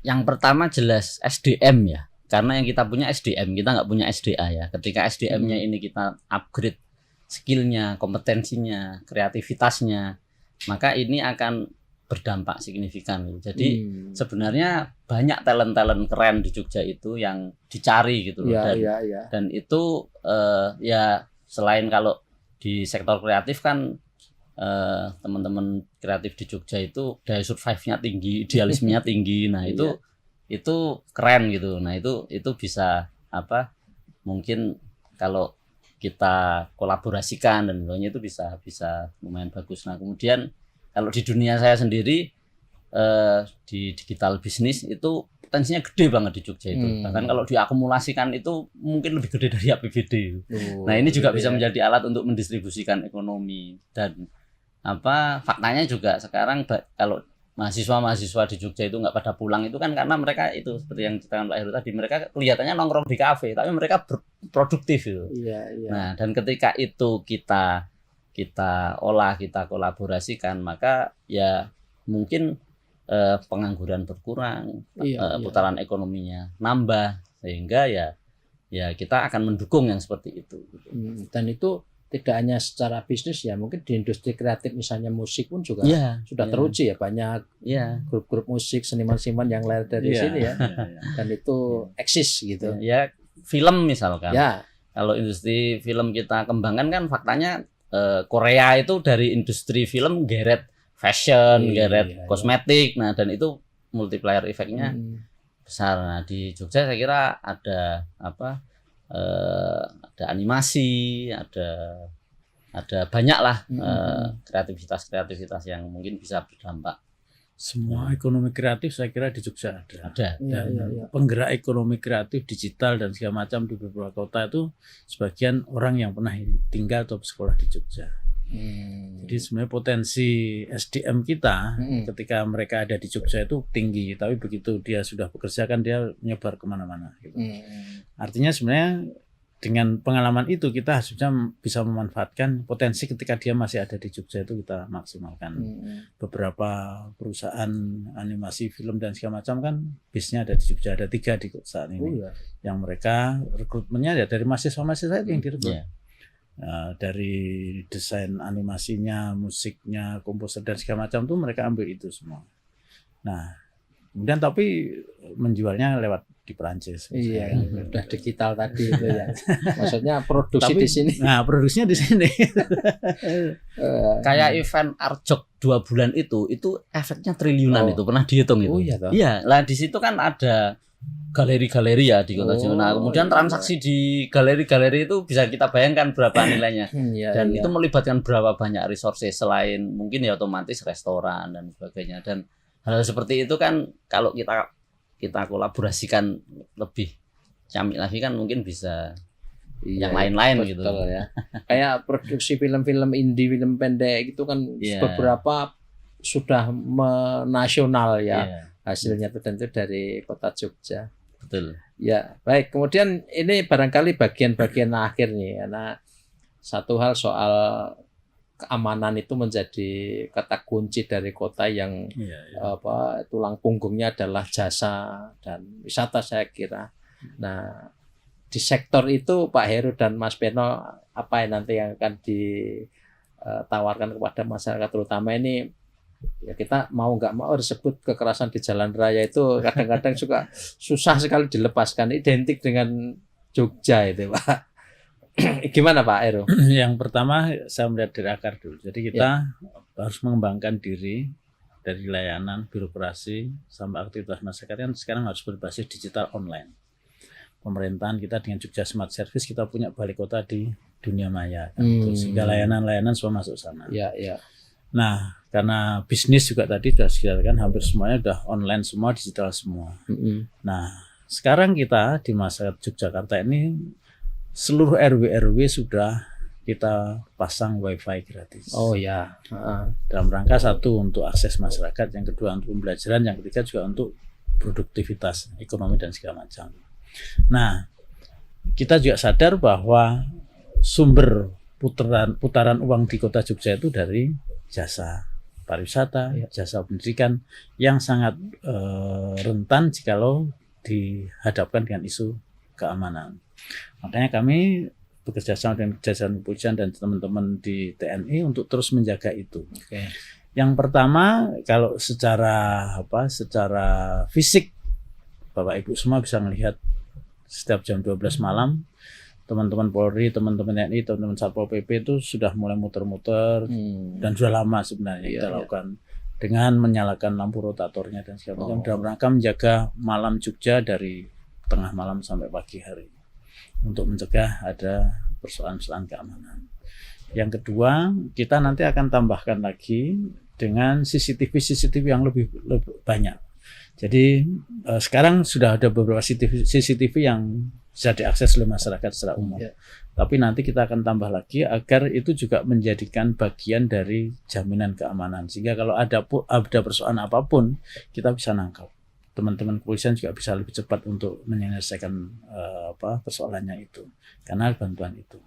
Yang pertama jelas SDM ya. Karena yang kita punya SDM, kita nggak punya SDA ya. Ketika SDM-nya ini kita upgrade skillnya, kompetensinya, kreativitasnya, maka ini akan berdampak signifikan. Jadi sebenarnya banyak talent-talent keren di Jogja itu yang dicari gitu loh. Dan itu ya selain kalau di sektor kreatif kan teman-teman kreatif di Jogja itu daya survive-nya tinggi, idealismenya tinggi. Nah itu keren gitu. Nah itu bisa mungkin kalau kita kolaborasikan dan lainnya itu bisa lumayan bagus. Nah kemudian kalau di dunia saya sendiri di digital bisnis itu potensinya gede banget di Jogja itu. Bahkan kalau diakumulasikan itu mungkin lebih gede dari APBD. Nah ini juga bisa menjadi alat untuk mendistribusikan ekonomi. Dan faktanya juga sekarang kalau mahasiswa di Jogja itu nggak pada pulang itu kan karena mereka itu seperti yang dikatakan Pak Heru tadi, mereka kelihatannya nongkrong di kafe tapi mereka produktif gitu. Nah dan ketika itu kita olah, kita kolaborasikan, maka ya mungkin pengangguran berkurang, putaran ekonominya nambah, sehingga ya kita akan mendukung yang seperti itu. Dan itu tidak hanya secara bisnis ya, mungkin di industri kreatif misalnya musik pun juga sudah teruji ya, banyak grup-grup musik, seniman-seniman yang lahir dari sini ya. Dan itu eksis gitu. Ya film misalkan. Kalau industri film kita kembangkan kan faktanya Korea itu dari industri film geret fashion, geret kosmetik. Nah dan itu multiplier efeknya besar. Nah di Jogja saya kira ada ada animasi, ada banyak lah kreativitas yang mungkin bisa berdampak. Semua ekonomi kreatif saya kira di Jogja ada. Dan penggerak ekonomi kreatif digital dan segala macam di beberapa kota itu sebagian orang yang pernah tinggal atau sekolah di Jogja. Jadi sebenarnya potensi SDM kita ketika mereka ada di Jogja itu tinggi, tapi begitu dia sudah bekerja kan dia menyebar kemana-mana gitu. Artinya sebenarnya dengan pengalaman itu kita harusnya bisa memanfaatkan potensi ketika dia masih ada di Jogja itu kita maksimalkan. Beberapa perusahaan animasi film dan segala macam kan bisnya ada di Jogja, ada 3 di saat ini. Yang mereka rekrutmennya ya dari mahasiswa-mahasiswa yang direkrut. Dari desain animasinya, musiknya, komposer dan segala macam tuh mereka ambil itu semua. Nah, kemudian tapi menjualnya lewat di Perancis. Udah digital tadi itu ya. Maksudnya produksi tapi, di sini. Nah, produksinya di sini. Kayak event Arjok 2 bulan itu efeknya triliunan itu pernah dihitung itu. Iya, lah di situ kan ada galeri-galeri ya di Kota Jogja. Nah, kemudian transaksi di galeri-galeri itu bisa kita bayangkan berapa nilainya. Dan itu melibatkan berapa banyak resources selain mungkin ya otomatis restoran dan sebagainya. Dan hal seperti itu kan kalau kita kolaborasikan lebih camik lagi kan mungkin bisa yang lain-lain gitu ya. Kayak produksi film-film indie, film pendek gitu kan beberapa sudah nasional ya. Hasilnya tentu dari Kota Jogja. Betul. Ya, baik. Kemudian ini barangkali bagian-bagian akhir nih, karena satu hal soal keamanan itu menjadi kata kunci dari kota yang tulang punggungnya adalah jasa dan wisata saya kira. Nah, di sektor itu Pak Heru dan Mas Beno apa yang nanti yang akan ditawarkan kepada masyarakat terutama ini? Ya kita mau nggak mau disebut kekerasan di jalan raya itu kadang-kadang juga susah sekali dilepaskan, identik dengan Jogja itu Pak. Gimana Pak Heru? Yang pertama saya melihat dari akar dulu. Jadi kita harus mengembangkan diri dari layanan birokrasi sampai aktivitas masyarakat kan sekarang harus berbasis digital online. Pemerintahan kita dengan Jogja Smart Service kita punya balai kota di dunia maya, kan? Sehingga layanan-layanan semua masuk sana. Ya, ya. Nah, karena bisnis juga tadi sudah dikatakan hampir semuanya sudah online semua, digital semua. Nah, sekarang kita di masyarakat Yogyakarta ini seluruh RW sudah kita pasang wifi gratis. Oh ya. Dalam rangka satu untuk akses masyarakat, yang kedua untuk pembelajaran, yang ketiga juga untuk produktivitas ekonomi dan segala macam. Nah, kita juga sadar bahwa sumber putaran uang di kota Jogja itu dari jasa pariwisata, jasa pendidikan yang sangat rentan jikalau dihadapkan dengan isu keamanan. Makanya kami bekerja sama dengan Kejaksaan Kepolisian dan teman-teman di TNI untuk terus menjaga itu. Yang pertama, kalau secara fisik Bapak Ibu semua bisa melihat setiap jam 12 malam teman-teman Polri, teman-teman TNI, teman-teman Satpol PP itu sudah mulai muter-muter dan sudah lama sebenarnya kita lakukan dengan menyalakan lampu rotatornya dan segala macam dalam rangka menjaga malam Jogja dari tengah malam sampai pagi hari untuk mencegah ada persoalan-persoalan keamanan. Yang kedua, kita nanti akan tambahkan lagi dengan CCTV yang lebih banyak. Jadi sekarang sudah ada beberapa CCTV yang bisa diakses oleh masyarakat secara umum. Tapi nanti kita akan tambah lagi agar itu juga menjadikan bagian dari jaminan keamanan. Sehingga kalau ada persoalan apapun, kita bisa nangkap. Teman-teman kepolisian juga bisa lebih cepat untuk menyelesaikan persoalannya itu. Karena bantuan itu.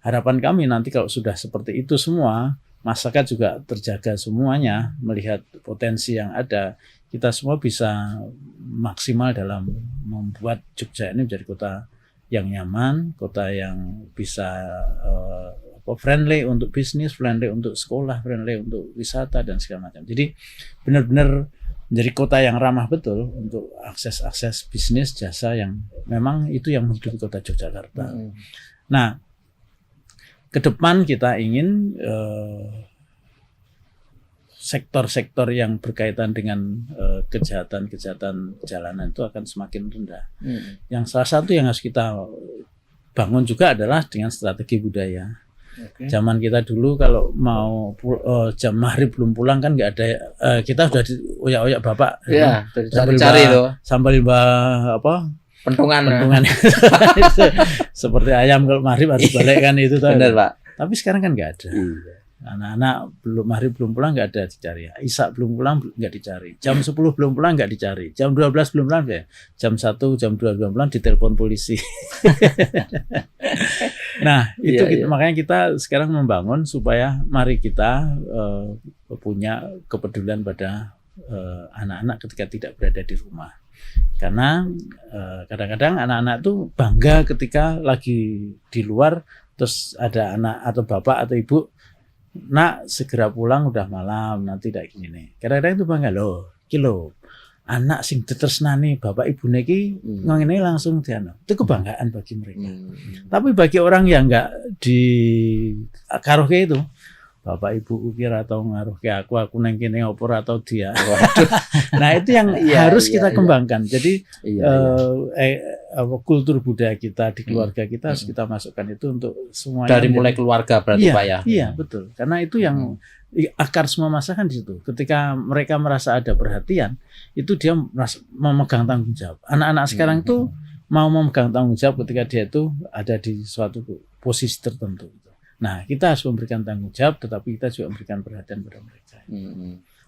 Harapan kami nanti kalau sudah seperti itu semua, masyarakat juga terjaga semuanya, melihat potensi yang ada, kita semua bisa maksimal dalam membuat Jogja ini menjadi kota yang nyaman, kota yang bisa friendly untuk bisnis, friendly untuk sekolah, friendly untuk wisata dan segala macam. Jadi benar-benar menjadi kota yang ramah betul untuk akses bisnis, jasa yang memang itu yang menghidupi kota Yogyakarta. Nah, ke depan kita ingin sektor-sektor yang berkaitan dengan kejahatan jalanan itu akan semakin rendah. Yang salah satu yang harus kita bangun juga adalah dengan strategi budaya. Zaman kita dulu kalau mau jam maghrib belum pulang kan nggak ada, kita sudah oyak-oyak bapak. Iya, cari itu. Sambil pentungan. Seperti ayam kalau maghrib harus balik kan itu. Benar, Pak. Tapi sekarang kan nggak ada. Anak-anak maghrib belum pulang nggak ada dicari. Isya belum pulang nggak dicari. Jam 10 belum pulang nggak dicari. Jam 12 belum pulang ya. Jam 1, jam 2 belum pulang ditelepon polisi. Nah itu makanya kita sekarang membangun supaya mari kita punya kepedulian pada anak-anak ketika tidak berada di rumah. Karena kadang-kadang anak-anak tuh bangga ketika lagi di luar terus ada anak atau bapak atau ibu, nak segera pulang udah malam nanti kayak gini. Kadang-kadang itu bangga loh, anak sing ditresnani bapak ibu niki ngene langsung diano. Itu kebanggaan bagi mereka. Tapi bagi orang yang enggak di karoke itu, bapak ibu ukir atau ngaruh ke aku neng kene opor atau dia. Nah itu yang harus kita kembangkan. Jadi kultur budaya kita di keluarga kita harus kita masukkan itu untuk semuanya. Dari mulai keluarga berarti Pak ya. Iya betul. Karena itu yang akar semua masalah kan di situ. Ketika mereka merasa ada perhatian, itu dia memegang tanggung jawab. Anak-anak sekarang itu mau memegang tanggung jawab ketika dia itu ada di suatu posisi tertentu. Nah, kita harus memberikan tanggung jawab, tetapi kita juga memberikan perhatian pada mereka.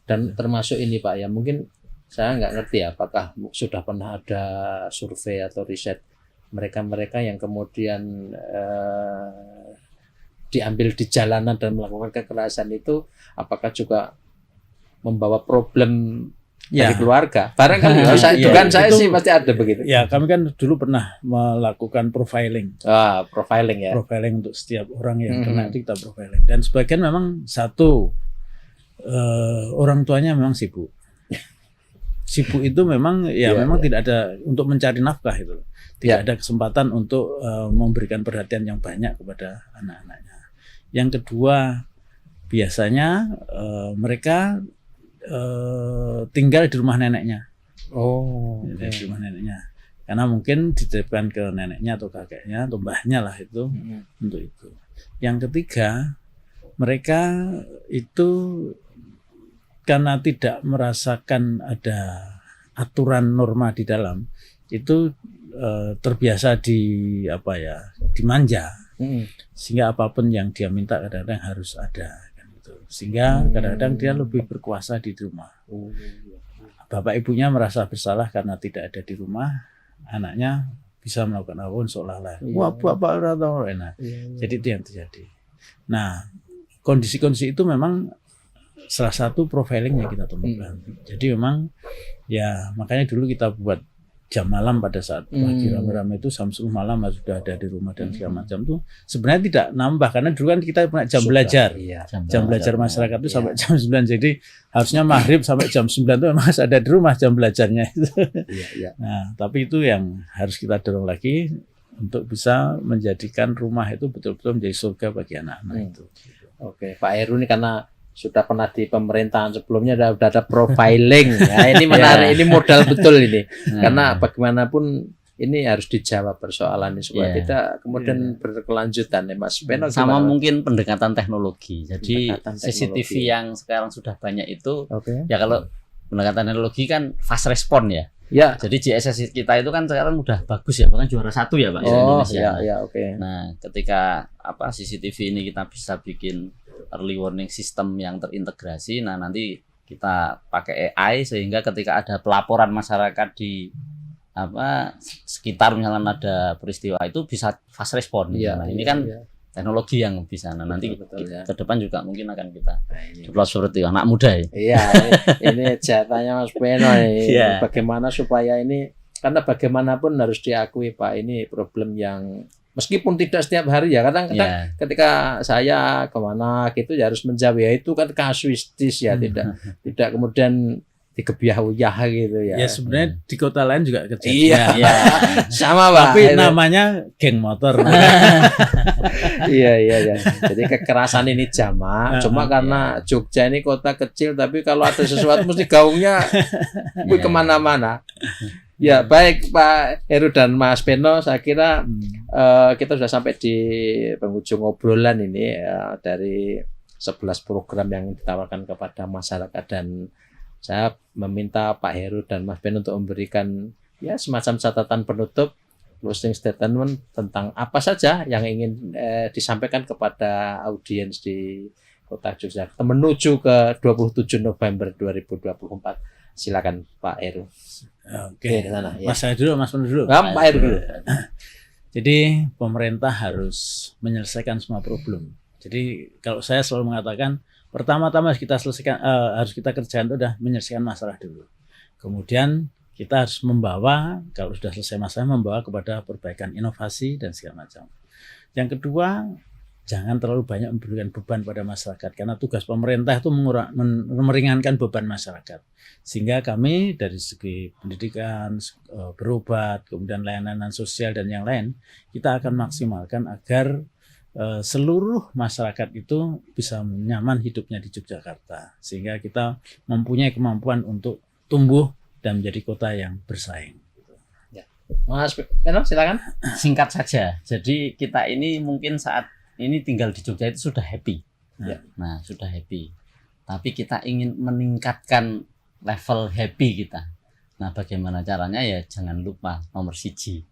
Dan termasuk ini Pak ya, mungkin saya nggak ngerti apakah sudah pernah ada survei atau riset mereka-mereka yang kemudian diambil di jalanan dan melakukan kekerasan itu, apakah juga membawa problem dari keluarga? Barangkali saya sih pasti ada begitu. Ya, kami kan dulu pernah melakukan profiling. Profiling ya. Profiling untuk setiap orang yang kena itu kita profiling. Dan sebagian memang satu orang tuanya memang sibuk. Sibuk itu memang memang tidak ada untuk mencari nafkah itu. Tidak ada kesempatan untuk memberikan perhatian yang banyak kepada anak-anaknya. Yang kedua, biasanya mereka tinggal di rumah neneknya. Oh, Di rumah neneknya. Karena mungkin dititipkan ke neneknya atau kakeknya atau mbahnya lah itu untuk itu. Yang ketiga, mereka itu karena tidak merasakan ada aturan norma di dalam, itu terbiasa dimanja, sehingga apapun yang dia minta kadang-kadang harus ada, kan gitu. Sehingga kadang-kadang dia lebih berkuasa di rumah. Bapak ibunya merasa bersalah karena tidak ada di rumah, anaknya bisa melakukan apapun seolah-olah. Wah, bapak ora tahu enak. Jadi itu yang terjadi. Nah, kondisi-kondisi itu memang salah satu profiling yang kita temukan. Jadi memang ya makanya dulu kita buat jam malam pada saat pagi rame-rame itu jam 10 malam sudah ada di rumah dan segala macam tuh sebenarnya tidak nambah karena dulu kan kita punya jam belajar. Jam belajar masyarakat itu sampai jam 9. Jadi harusnya maghrib sampai jam 9 itu memang ada di rumah jam belajarnya itu. Nah, tapi itu yang harus kita dorong lagi untuk bisa menjadikan rumah itu betul-betul menjadi surga bagi anak-anak itu. Oke, Pak Heru ini karena sudah pernah di pemerintahan sebelumnya sudah ada profiling ya, ini menarik, ini modal betul ini karena bagaimanapun ini harus dijawab persoalan ini supaya tidak kemudian berkelanjutan ya Mas Peno. Sama mungkin pendekatan teknologi. Jadi CCTV yang sekarang sudah banyak itu ya kalau pendekatan teknologi kan fast respon ya. Ya. Jadi GSS kita itu kan sekarang udah bagus ya, bahkan juara 1 ya Pak Indonesia. Nah, ketika CCTV ini kita bisa bikin early warning system yang terintegrasi, nah nanti kita pakai AI sehingga ketika ada pelaporan masyarakat di sekitar misalnya ada peristiwa itu bisa fast respon. Nah, ini kan teknologi yang bisa. Nah, nanti ke depan juga mungkin akan kita develop seperti anak muda ya. Iya, ini jatahnya Mas Peno ini. Bagaimana supaya ini, karena bagaimanapun harus diakui Pak, ini problem yang meskipun tidak setiap hari ya, kadang-kadang ketika saya kemana gitu ya harus menjawab ya, itu kan kasuistis ya, tidak kemudian dikebiah-uyah gitu ya. Ya sebenarnya di kota lain juga kejadian. Iya. Sama Pak. Tapi namanya geng motor. Iya. Jadi kekerasan ini jamak. Cuma karena Jogja ini kota kecil, tapi kalau ada sesuatu mesti gaungnya kemana-mana. Ya baik Pak Heru dan Mas Peno, saya kira kita sudah sampai di penghujung obrolan ini dari 11 program yang ditawarkan kepada masyarakat, dan saya meminta Pak Heru dan Mas Peno untuk memberikan ya semacam catatan penutup, closing statement tentang apa saja yang ingin disampaikan kepada audiens di Kota Yogyakarta menuju ke 27 November 2024. Silakan Pak Heru. Oke, Mas saya dulu, Mas Peno dulu. Pak Heru dulu. Jadi pemerintah harus menyelesaikan semua problem. Jadi kalau saya selalu mengatakan pertama-tama harus kita kerjakan itu udah menyelesaikan masalah dulu. Kemudian kita harus membawa, kalau sudah selesai masalah, membawa kepada perbaikan inovasi dan segala macam. Yang kedua, jangan terlalu banyak memberikan beban pada masyarakat, karena tugas pemerintah itu meringankan beban masyarakat. Sehingga kami dari segi pendidikan, berobat, kemudian layanan sosial dan yang lain, kita akan maksimalkan agar seluruh masyarakat itu bisa nyaman hidupnya di Yogyakarta, sehingga kita mempunyai kemampuan untuk tumbuh dan menjadi kota yang bersaing. Mas Peno silakan. Singkat saja. Jadi kita ini mungkin saat ini tinggal di Jogja itu sudah happy. Nah, sudah happy. Tapi kita ingin meningkatkan level happy kita. Nah, bagaimana caranya ya? Jangan lupa nomor 1.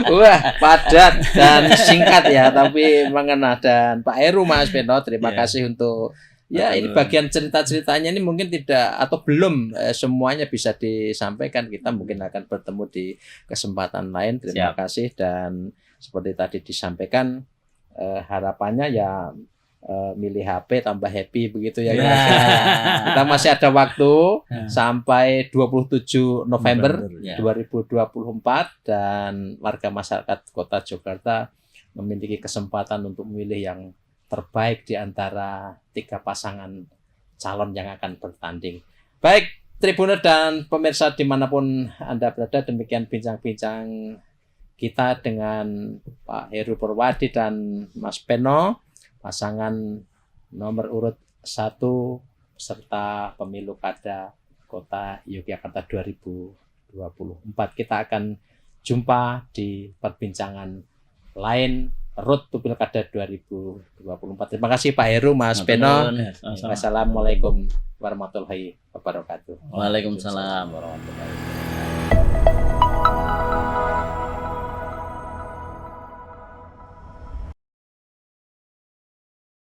Wah, padat dan singkat ya, tapi mengena. Dan Pak Heru, Mas Peno, terima kasih untuk ini bagian cerita-ceritanya ini mungkin tidak atau belum semuanya bisa disampaikan. Kita mungkin akan bertemu di kesempatan lain. Terima kasih, dan seperti tadi disampaikan harapannya ya milih HP tambah happy begitu ya. Kita masih ada waktu sampai 27 November 2024, dan warga masyarakat Kota Yogyakarta memiliki kesempatan untuk memilih yang terbaik di antara 3 pasangan calon yang akan bertanding. Baik, Tribuner dan pemirsa dimanapun Anda berada, demikian bincang-bincang kita dengan Pak Heru Purwadi dan Mas Peno, pasangan nomor urut 1 peserta pemilu Kada Kota Yogyakarta 2024. Kita akan jumpa di perbincangan lain Road to Pilkada 2024. Terima kasih Pak Heru, Mas Beno. Wassalamualaikum warahmatullahi wabarakatuh. Waalaikumsalam warahmatullahi wabarakatuh.